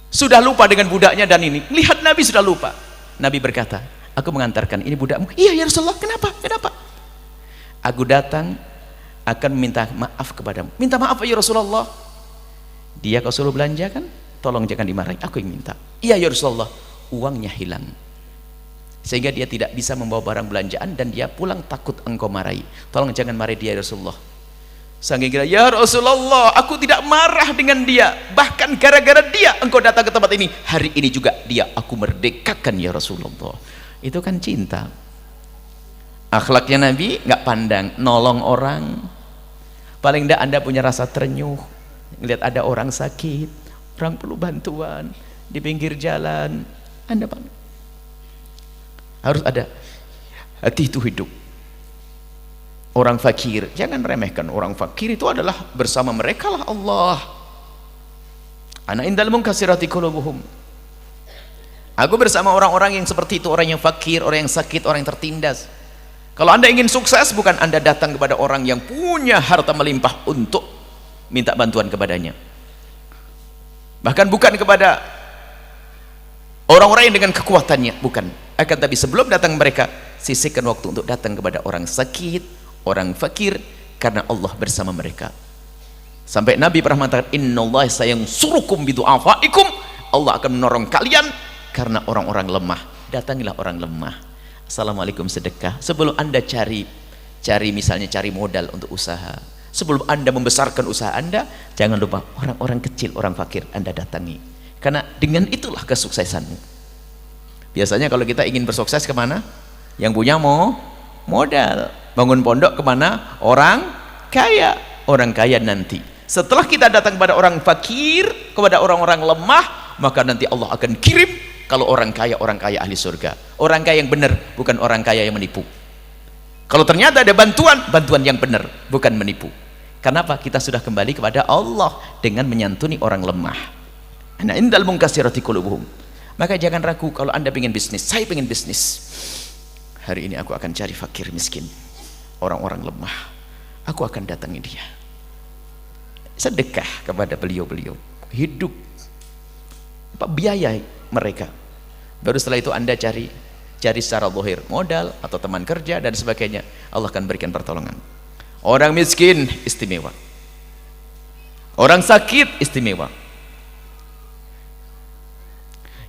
Sudah lupa dengan budaknya dan ini. Lihat Nabi sudah lupa. Nabi berkata, aku mengantarkan ini budakmu. Iya ya Rasulullah, kenapa? Aku datang akan minta maaf kepadamu. Minta maaf ya Rasulullah. Dia kau suruh belanja kan? Tolong jangan dimarahi, aku yang minta. Iya ya Rasulullah, uangnya hilang. Sehingga dia tidak bisa membawa barang belanjaan dan dia pulang takut engkau marahi. Tolong jangan marahi dia ya Rasulullah. Saking kira, ya Rasulullah, aku tidak marah dengan dia, bahkan gara-gara dia engkau datang ke tempat ini. Hari ini juga dia aku merdekakan ya Rasulullah. Itu kan cinta. Akhlaknya Nabi nggak pandang, nolong orang. Paling tidak Anda punya rasa terenyuh lihat ada orang sakit, orang perlu bantuan di pinggir jalan, Anda harus ada hati itu hidup. Orang fakir, jangan remehkan orang fakir, itu adalah bersama mereka lah Allah. Ana indal munkasirati qulubuhum. Aku bersama orang-orang yang seperti itu, orang yang fakir, orang yang sakit, orang yang tertindas. Kalau Anda ingin sukses, bukan Anda datang kepada orang yang punya harta melimpah untuk minta bantuan kepadanya. Bahkan bukan kepada orang-orang yang dengan kekuatannya, bukan. Akan tapi sebelum datang mereka, sisihkan waktu untuk datang kepada orang sakit, orang fakir, karena Allah bersama mereka. Sampai Nabi pernah mengatakan, innallaha sayansurukum bidu'afaikum. Allah akan menolong kalian karena orang-orang lemah. Datangilah orang lemah. Assalamualaikum, sedekah. Sebelum Anda cari misalnya cari modal untuk usaha, sebelum Anda membesarkan usaha Anda, jangan lupa orang-orang kecil, orang fakir Anda datangi, karena dengan itulah kesuksesanmu. Biasanya kalau kita ingin bersukses kemana? Yang punya modal. Bangun pondok kemana? Orang kaya. Orang kaya nanti setelah kita datang kepada orang fakir, kepada orang-orang lemah, maka nanti Allah akan kirim kalau orang kaya ahli surga. Orang kaya yang benar, bukan orang kaya yang menipu. Kalau ternyata ada bantuan yang benar, bukan menipu. Kenapa? Kita sudah kembali kepada Allah dengan menyantuni orang lemah. Ana indal munkasirati qulubuhum. Maka jangan ragu kalau Anda ingin bisnis. Saya ingin bisnis. Hari ini aku akan cari fakir miskin, orang-orang lemah. Aku akan datangi dia. Sedekah kepada beliau-beliau. Hidup biaya mereka. Baru setelah itu Anda cari secara zahir modal atau teman kerja dan sebagainya. Allah akan berikan pertolongan. Orang miskin istimewa. Orang sakit istimewa.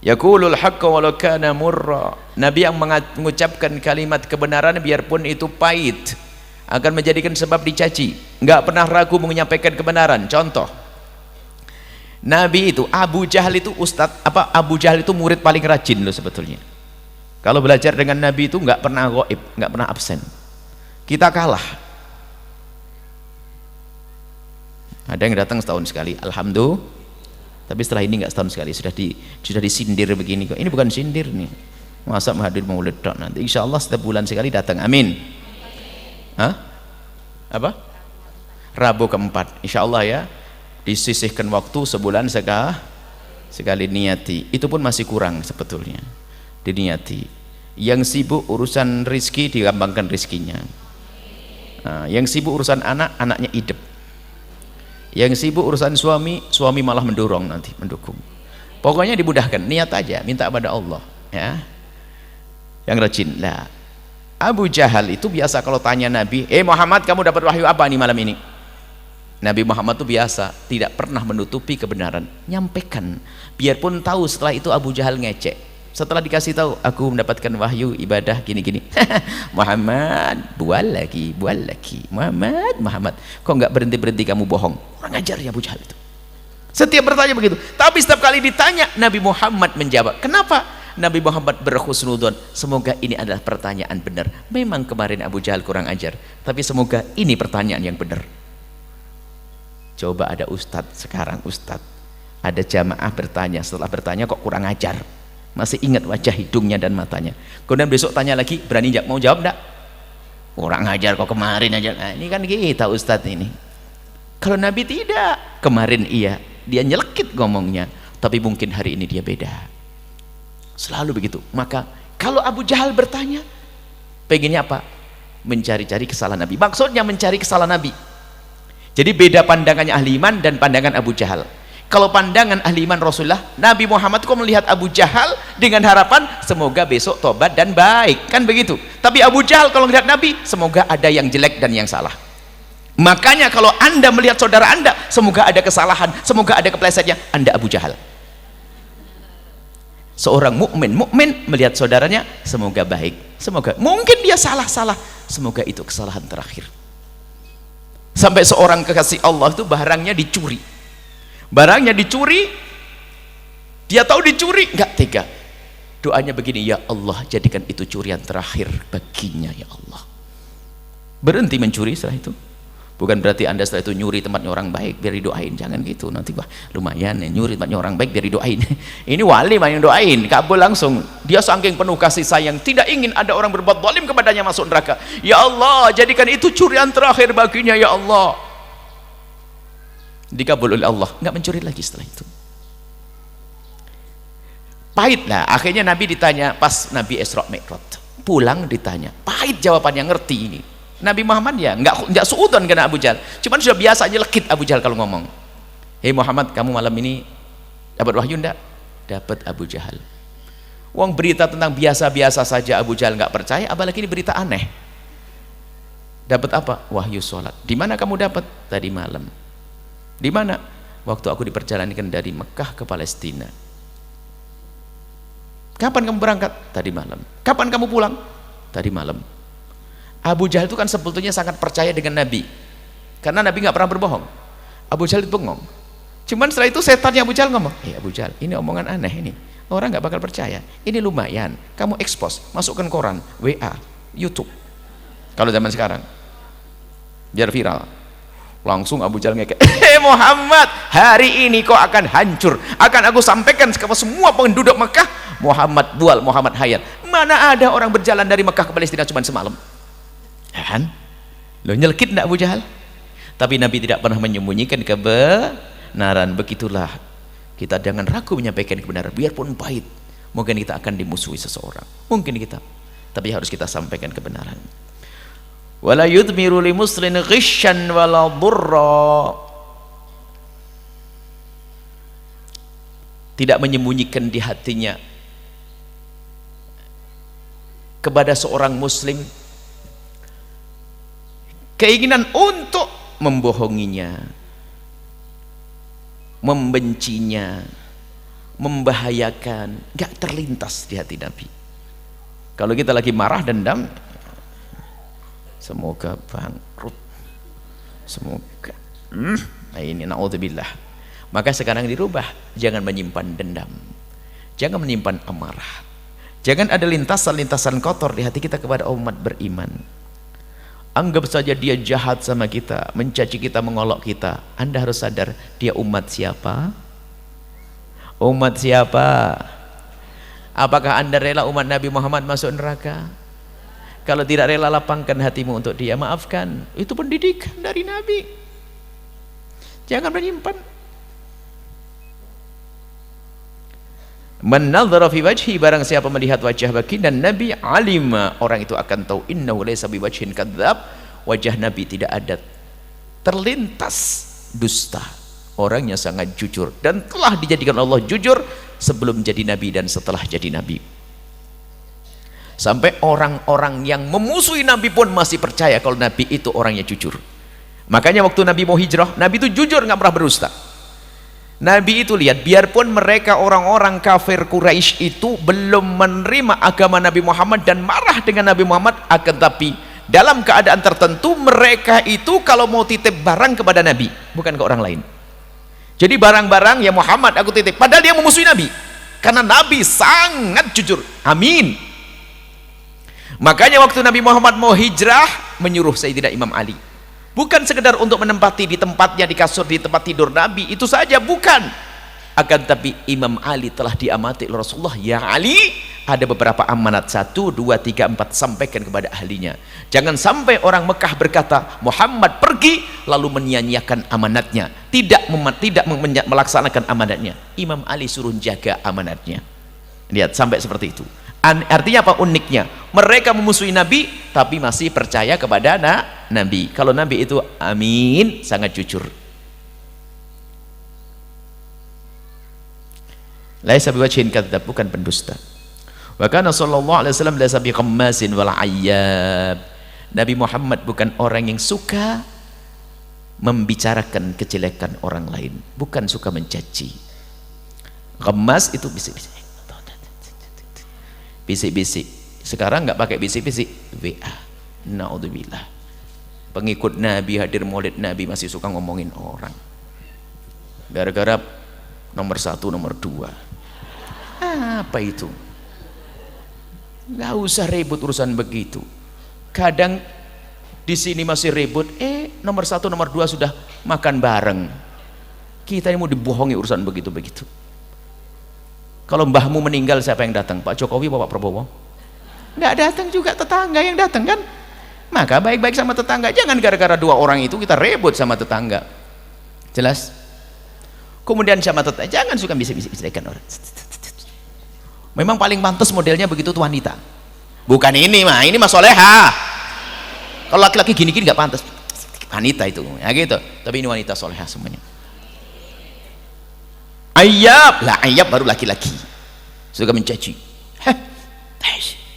Yaqulul haqqa walau kana murra. Nabi yang mengucapkan kalimat kebenaran biarpun itu pahit, akan menjadikan sebab dicaci, enggak pernah ragu menyampaikan kebenaran. Contoh, Nabi itu, Abu Jahal itu Abu Jahal itu murid paling rajin loh sebetulnya. Kalau belajar dengan Nabi itu enggak pernah ghaib, enggak pernah absen. Kita kalah. Ada yang datang setahun sekali, alhamdulillah. Tapi setelah ini enggak setahun sekali, sudah disindir begini kok. Ini bukan sindir nih. Masa menghadir maulid nanti. Insyaallah setiap bulan sekali datang. Amin. Hah? Apa? Rabu keempat. Insyaallah ya. Disisihkan waktu sebulan sekali niati. Itu pun masih kurang sebetulnya. Diniati. Yang sibuk urusan rizki digampangkan rizkinya. Nah, yang sibuk urusan anak, anaknya hidup. Yang sibuk urusan suami, suami malah mendorong nanti, mendukung. Pokoknya dimudahkan, niat aja, minta kepada Allah, ya. Yang rajin lah. Abu Jahal itu biasa kalau tanya Nabi, Muhammad, kamu dapat wahyu apa nih malam ini? Nabi Muhammad itu biasa tidak pernah menutupi kebenaran, nyampaikan. Biarpun tahu setelah itu Abu Jahal ngecek. Setelah dikasih tahu, aku mendapatkan wahyu ibadah gini-gini. Muhammad, bual lagi. Muhammad, kok nggak berhenti kamu bohong? Kurang ajar ya Abu Jahal itu. Setiap bertanya begitu. Tapi setiap kali ditanya, Nabi Muhammad menjawab. Kenapa? Nabi Muhammad berhusnudzon. Semoga ini adalah pertanyaan benar. Memang kemarin Abu Jahal kurang ajar, tapi semoga ini pertanyaan yang benar. Coba ada ustadz sekarang, ada jamaah bertanya, setelah bertanya kok kurang ajar, masih ingat wajah hidungnya dan matanya. Kemudian besok tanya lagi, berani mau jawab enggak? Kurang ajar kok kemarin aja. Nah, ini kan kita ustadz ini. Kalau Nabi tidak, kemarin iya, dia nyelekit ngomongnya, tapi mungkin hari ini dia beda. Selalu begitu. Maka kalau Abu Jahal bertanya, pengennya apa? Mencari-cari kesalahan Nabi. Maksudnya mencari kesalahan Nabi. Jadi beda pandangannya ahli iman dan pandangan Abu Jahal. Kalau pandangan ahli iman Rasulullah, Nabi Muhammad kok melihat Abu Jahal dengan harapan semoga besok tobat dan baik, kan begitu. Tapi Abu Jahal kalau melihat Nabi, semoga ada yang jelek dan yang salah. Makanya kalau Anda melihat saudara Anda, semoga ada kesalahan, semoga ada keplesetnya, Anda Abu Jahal. Seorang mukmin melihat saudaranya, semoga baik, semoga, mungkin dia salah, semoga itu kesalahan terakhir. Sampai seorang kekasih Allah itu barangnya dicuri, dia tahu dicuri, nggak tega, doanya begini, ya Allah jadikan itu curian terakhir baginya ya Allah. Berhenti mencuri setelah itu. Bukan berarti Anda setelah itu nyuri tempatnya orang baik biar didoain, jangan gitu. Nanti wah lumayan ya, nyuri tempatnya orang baik biar didoain. Ini wali yang doain, kabul langsung. Dia saking penuh kasih sayang, tidak ingin ada orang berbuat zalim kepadanya masuk neraka. Ya Allah jadikan itu curian terakhir baginya ya Allah. Dikabul oleh Allah, nggak mencuri lagi setelah itu. Pahit lah, akhirnya Nabi ditanya pas Nabi Isra Mi'raj, pulang ditanya, pahit jawabannya, ngerti ini. Nabi Muhammad ya nggak suudzon kena Abu Jahal, cuman sudah biasa aja lekit Abu Jahal kalau ngomong. Muhammad, kamu malam ini dapat wahyu enggak? Dapat Abu Jahal. Wong berita tentang biasa-biasa saja Abu Jahal nggak percaya, apalagi ini berita aneh. Dapat apa? Wahyu sholat. Di mana kamu dapat? Tadi malam. Di mana? Waktu aku diperjalankan dari Mekah ke Palestina. Kapan kamu berangkat? Tadi malam. Kapan kamu pulang? Tadi malam. Abu Jahal itu kan sebetulnya sangat percaya dengan Nabi, karena Nabi nggak pernah berbohong. Abu Jahal itu bengong. Cuman setelah itu setannya Abu Jahal ngomong, Abu Jahal, ini omongan aneh ini, orang nggak bakal percaya. Ini lumayan, kamu expose, masukkan koran, WA, YouTube. Kalau zaman sekarang, biar viral. Langsung Abu Jahal ngekek, Muhammad, hari ini kau akan hancur, akan aku sampaikan kepada semua penduduk Mekah, Muhammad bual, Muhammad hayat. Mana ada orang berjalan dari Mekah ke Palestina cuma semalam? Kan? Lo nyelkit enggak Abu Jahal? Tapi Nabi tidak pernah menyembunyikan kebenaran. Begitulah kita, jangan ragu menyampaikan kebenaran biarpun pahit. Mungkin kita akan dimusuhi seseorang, mungkin kita, tapi harus kita sampaikan kebenaran. Wala yudmiru li muslimin ghishan wala dhurra. Tidak menyembunyikan di hatinya kepada seorang muslim keinginan untuk membohonginya, membencinya, membahayakan, nggak terlintas di hati Nabi. Kalau kita lagi marah, dendam, semoga bangkrut, semoga nah ini naudzubillah. Maka sekarang dirubah, jangan menyimpan dendam, jangan menyimpan amarah, jangan ada lintasan-lintasan kotor di hati kita kepada umat beriman. Anggap saja dia jahat sama kita, mencaci kita, mengolok kita. Anda harus sadar, dia umat siapa? Umat siapa? Apakah Anda rela umat Nabi Muhammad masuk neraka? Kalau tidak rela, lapangkan hatimu untuk dia, maafkan. Itu pendidikan dari Nabi. Jangan menyimpan. Man nadhara fi wajhi, barang siapa melihat wajah baginda Nabi, alima, orang itu akan tahu, innahu laysa biwajhin kadzab, wajah Nabi tidak ada terlintas dusta. Orangnya sangat jujur dan telah dijadikan Allah jujur sebelum jadi Nabi dan setelah jadi Nabi. Sampai orang-orang yang memusuhi Nabi pun masih percaya kalau Nabi itu orangnya jujur. Makanya waktu Nabi mau hijrah, Nabi itu jujur, nggak pernah berdusta. Nabi itu lihat, biarpun mereka orang-orang kafir Quraisy itu belum menerima agama Nabi Muhammad dan marah dengan Nabi Muhammad, akan tapi dalam keadaan tertentu mereka itu kalau mau titip barang kepada Nabi, bukan ke orang lain. Jadi barang-barang ya Muhammad aku titip, padahal dia memusuhi Nabi, karena Nabi sangat jujur. Amin. Makanya waktu Nabi Muhammad mau hijrah, menyuruh Sayyidina Imam Ali, bukan sekedar untuk menempati di tempatnya, di kasur, di tempat tidur Nabi, itu saja bukan. Akan tapi Imam Ali telah diamati oleh Rasulullah. Ya Ali, ada beberapa amanat, 1, 2, 3, 4, sampaikan kepada ahlinya. Jangan sampai orang Mekah berkata Muhammad pergi lalu menyia-nyiakan amanatnya, tidak melaksanakan amanatnya. Imam Ali suruh jaga amanatnya. Lihat sampai seperti itu. Artinya apa uniknya? Mereka memusuhi Nabi tapi masih percaya kepada Nabi. Kalau Nabi itu amin, sangat jujur. Laisa biwajhin kadzab, bukan pendusta. Wa kana sallallahu alaihi wasallam laisa biqammasin wal ayyab. Nabi Muhammad bukan orang yang suka membicarakan kejelekan orang lain, bukan suka mencaci. Qammas itu bisik-bisik. Sekarang nggak pakai bisik-bisik, WA. Naudzubillah. Pengikut Nabi hadir maulid Nabi masih suka ngomongin orang. Gara-gara nomor 1, nomor 2. Apa itu? Nggak usah ribut urusan begitu. Kadang di sini masih ribut, nomor 1, nomor 2 sudah makan bareng. Kita ini mau dibohongi urusan begitu-begitu. Kalau mbahmu meninggal, siapa yang datang? Pak Jokowi, Pak Prabowo? Nggak datang juga, tetangga yang datang kan? Maka baik-baik sama tetangga, jangan gara-gara 2 orang itu kita ribut sama tetangga. Jelas? Kemudian sama tetangga, jangan suka bisik-bisik-bisikan orang. Memang paling pantas modelnya begitu tuh wanita. Bukan ini mah, ini mah soleha. Kalau laki-laki gini-gini nggak pantas. Wanita itu, ya gitu. Tapi ini wanita soleha semuanya. Ayyab, lah ayyab baru laki-laki. Suka mencaci.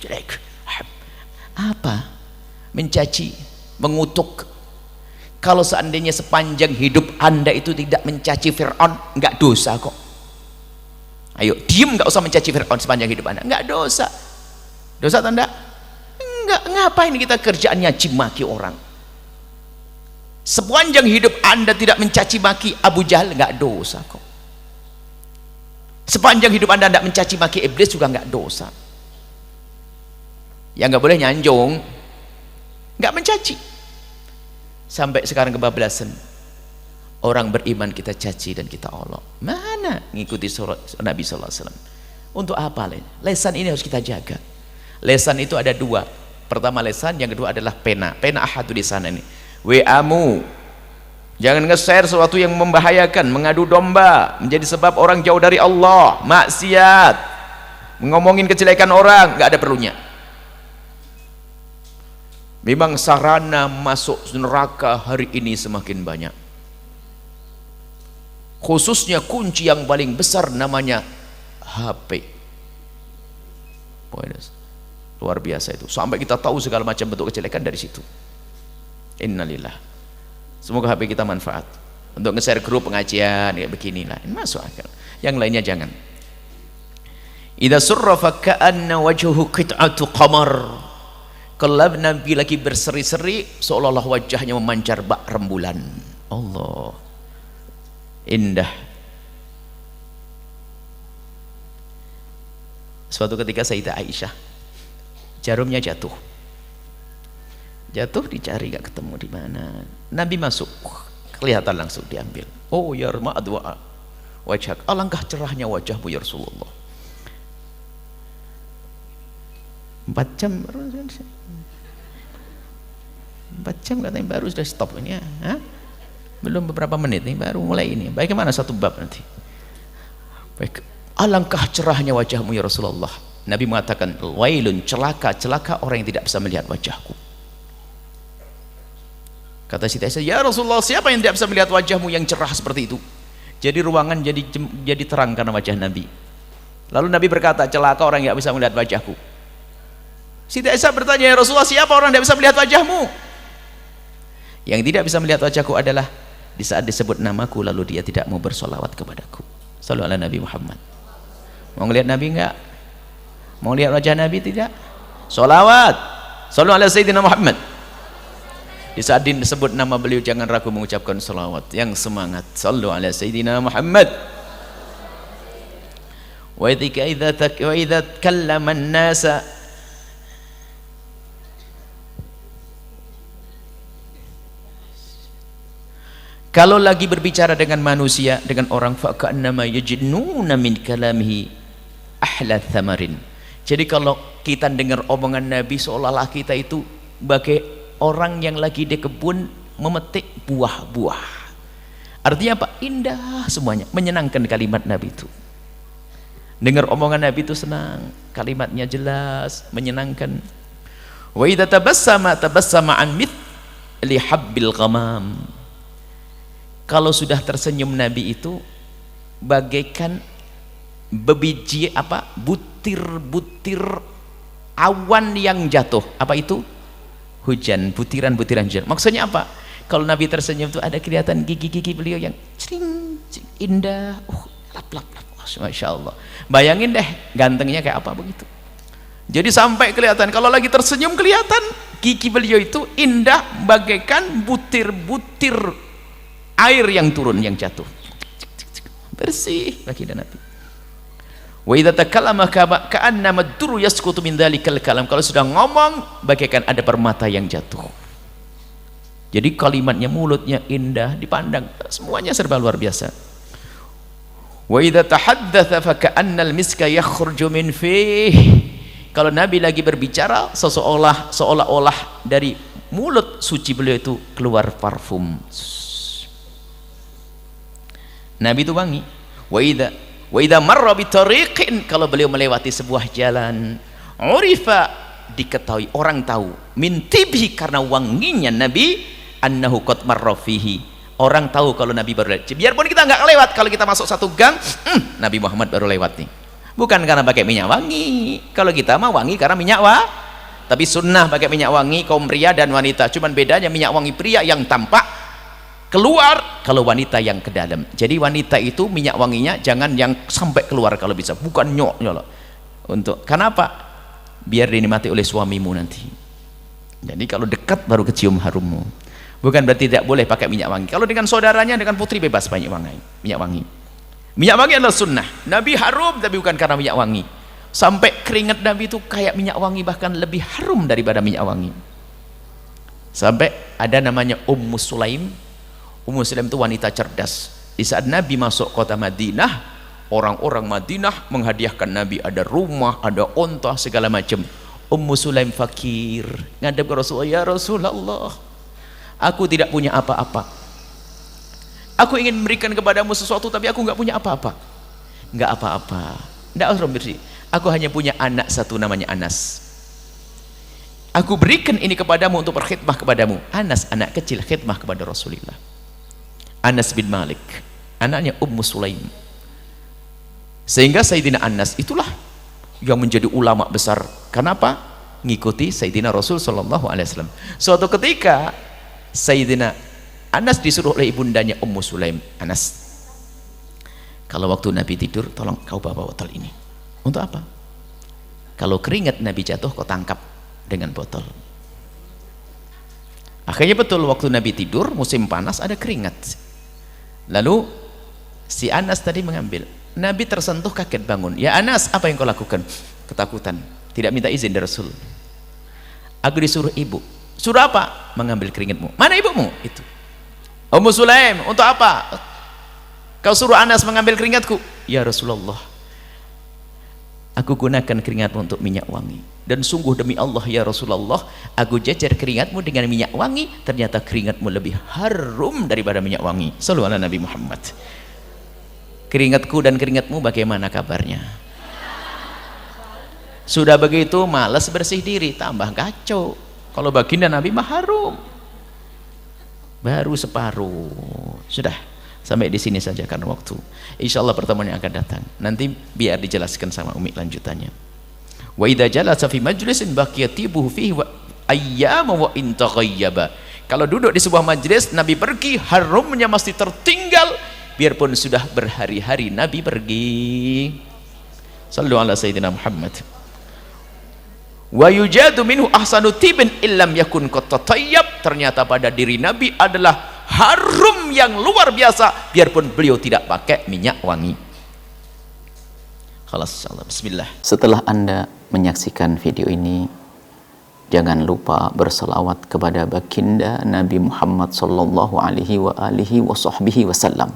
Jelek. Apa? Mencaci, mengutuk. Kalau seandainya sepanjang hidup Anda itu tidak mencaci Fir'aun, nggak dosa kok. Ayo, diem, nggak usah mencaci Fir'aun sepanjang hidup Anda, nggak dosa. Dosa tanda? Enggak. Ngapain kita kerjaannya cimaki orang? Sepanjang hidup Anda tidak mencaci maki Abu Jahal, nggak dosa kok. Sepanjang hidup Anda tidak mencaci maki iblis juga nggak dosa. Yang nggak boleh nyanjung, nggak mencaci. Sampai sekarang kebablasan, orang beriman kita caci dan kita olok. Mana ngikuti surat Nabi sallallahu alaihi wasallam? Untuk apa? Lesan ini harus kita jaga. Lesan itu ada 2. Pertama lesan, yang kedua adalah pena. Pena ahadu di sana ini. WA-mu jangan nge-share sesuatu yang membahayakan, mengadu domba, menjadi sebab orang jauh dari Allah, maksiat, ngomongin kejelekan orang, nggak ada perlunya. Memang sarana masuk neraka hari ini semakin banyak. Khususnya kunci yang paling besar namanya HP. Luar biasa itu. Sampai kita tahu segala macam bentuk kejelekan dari situ. Innalillah. Semoga HP kita manfaat. untuk nge-share grup pengajian kayak beginilah, ini masuk akal. Yang lainnya jangan. Idza surra fa ka'anna wajhuhu qit'atu qamar. Kalau Nabi lagi berseri-seri seolah-olah wajahnya memancar bak rembulan. Allah, indah. Suatu ketika Sayyidah Aisyah, jarumnya jatuh dicari gak ketemu di mana. Nabi masuk, kelihatan langsung diambil. Oh ya ma'adwa wajhak, alangkah cerahnya wajahmu ya Rasulullah. 4 jam katanya baru sudah stop ini ya. Hah? Belum beberapa menit nih baru mulai ini. Bagaimana satu bab nanti? Baik, alangkah cerahnya wajahmu ya Rasulullah. Nabi mengatakan, wailun, celaka orang yang tidak bisa melihat wajahku. Kata Siti Aisyah, ya Rasulullah, siapa yang tidak bisa melihat wajahmu yang cerah seperti itu? Jadi ruangan jadi terang karena wajah Nabi. Lalu Nabi berkata, celaka orang yang tidak bisa melihat wajahku. Siti Aisyah bertanya, ya Rasulullah, siapa orang yang tidak bisa melihat wajahmu? Yang tidak bisa melihat wajahku adalah di saat disebut namaku lalu dia tidak mau bersolawat kepadaku. Sallu ala Nabi Muhammad. Mau ngelihat Nabi enggak? Mau lihat wajah Nabi tidak? Solawat. Sallu ala Sayyidina Muhammad. Di saat disebut nama beliau jangan ragu mengucapkan salawat yang semangat. Sallu ala Sayyidina Muhammad. Wa idza kallama an-nasa, kalau lagi berbicara dengan manusia, dengan orang, fa'ka'annama yajnuna min kalamihi ahla thamarin. Jadi kalau kita dengar omongan Nabi seolah-olah kita itu bagai orang yang lagi di kebun memetik buah-buah. Artinya apa? Indah semuanya, menyenangkan kalimat Nabi itu. Dengar omongan Nabi itu senang, kalimatnya jelas, menyenangkan. Wa idza tabassama an mithli habbil ghamam. Kalau sudah tersenyum Nabi itu bagaikan bebiji butir-butir awan yang jatuh. Apa itu? Hujan, butiran-butiran hujan. Maksudnya apa? Kalau Nabi tersenyum itu ada kelihatan gigi-gigi beliau yang cering, indah, lap. Masya Allah. Bayangin deh gantengnya kayak apa begitu. Jadi sampai kelihatan kalau lagi tersenyum kelihatan gigi beliau itu indah bagaikan butir-butir air yang turun, yang jatuh, bersih bagi Nabi. Wa idza takallama ka'annama ad-durru yasqutu min dzalikal kalam. Kalau sudah ngomong bagaikan ada permata yang jatuh. Jadi kalimatnya, mulutnya indah, dipandang semuanya serba luar biasa. Wa idza tahaddatsa fa ka'annal miska yakhruju min fihi. Kalau Nabi lagi berbicara seolah-olah dari mulut suci beliau itu keluar parfum. Nabi itu wangi. Wa idza marra bi tariqin, kalau beliau melewati sebuah jalan, urifa, diketahui, orang tahu, min tibhi, karena wanginya Nabi, annahu qad marra fihi. Orang tahu kalau Nabi baru lewat. Biarpun kita enggak lewat, kalau kita masuk satu gang, Nabi Muhammad baru lewat nih. Bukan karena pakai minyak wangi. Kalau kita mah wangi karena minyak tapi sunnah pakai minyak wangi kaum pria dan wanita. Cuman bedanya minyak wangi pria yang tampak keluar, kalau wanita yang ke dalam. Jadi wanita itu minyak wanginya jangan yang sampai keluar kalau bisa, bukan nyok. Untuk kenapa? Biar dinikmati oleh suamimu nanti. Jadi kalau dekat baru kecium harummu. Bukan berarti tidak boleh pakai minyak wangi. Kalau dengan saudaranya, dengan putri bebas minyak wangi. Minyak wangi adalah sunnah. Nabi harum tapi bukan karena minyak wangi. Sampai keringat Nabi itu kayak minyak wangi, bahkan lebih harum daripada minyak wangi. Sampai ada namanya Ummu Sulaim. Ummu Sulaim itu wanita cerdas. Di saat Nabi masuk kota Madinah, orang-orang Madinah menghadiahkan Nabi ada rumah, ada onta, segala macam. Ummu Sulaim fakir, ngadep ke Rasulullah, ya Rasulullah, aku tidak punya apa-apa. Aku ingin memberikan kepadamu sesuatu tapi aku nggak punya apa-apa. Nggak apa-apa, nggak harus bersih. Aku hanya punya anak satu namanya Anas. Aku berikan ini kepadamu untuk berkhidmah kepadamu. Anas, anak kecil, khidmah kepada Rasulullah. Anas bin Malik, anaknya Ummu Sulaim. Sehingga Sayyidina Anas itulah yang menjadi ulama besar. Kenapa? Ngikuti Sayyidina Rasul sallallahu alaihi wasallam. Suatu ketika Sayyidina Anas disuruh oleh ibundanya Ummu Sulaim, Anas, kalau waktu Nabi tidur tolong kau bawa botol ini. Untuk apa? Kalau keringat Nabi jatuh kau tangkap dengan botol. Akhirnya betul, waktu Nabi tidur musim panas ada keringat. Lalu si Anas tadi mengambil. Nabi tersentuh, kaget bangun. Ya Anas, apa yang kau lakukan? Ketakutan, tidak minta izin dari Rasul. Aku disuruh ibu. Suruh apa? Mengambil keringatmu. Mana ibumu? Itu Ummu Sulaim. Untuk apa kau suruh Anas mengambil keringatku? Ya Rasulullah, aku gunakan keringatmu untuk minyak wangi, dan sungguh demi Allah ya Rasulullah, aku jajar keringatmu dengan minyak wangi, ternyata keringatmu lebih harum daripada minyak wangi. Shallu ala Nabi Muhammad. Keringatku dan keringatmu bagaimana kabarnya? Sudah begitu malas bersih diri, tambah kacau. Kalau baginda Nabi mah harum, baru separuh. Sudah, sampai di sini saja karena waktu. Insya Allah pertemuan yang akan datang nanti biar dijelaskan sama Umi lanjutannya. Wa idza jalasa fi majlisin baqiya tibuhu fihi wa ayyama wa in taghayyaba. Kalau duduk di sebuah majlis Nabi pergi, harumnya masih tertinggal biarpun sudah berhari-hari Nabi pergi. Sallu ala sayyidina Muhammad. Wa yujadu minhu ahsanu tibin illam yakun qad tatayyab. Ternyata pada diri Nabi adalah harum yang luar biasa biarpun beliau tidak pakai minyak wangi. Khalas, insyaallah. Bismillah. Setelah Anda menyaksikan video ini, jangan lupa berselawat kepada baginda Nabi Muhammad sallallahu alaihi wa alihi wa sahbihi wasallam.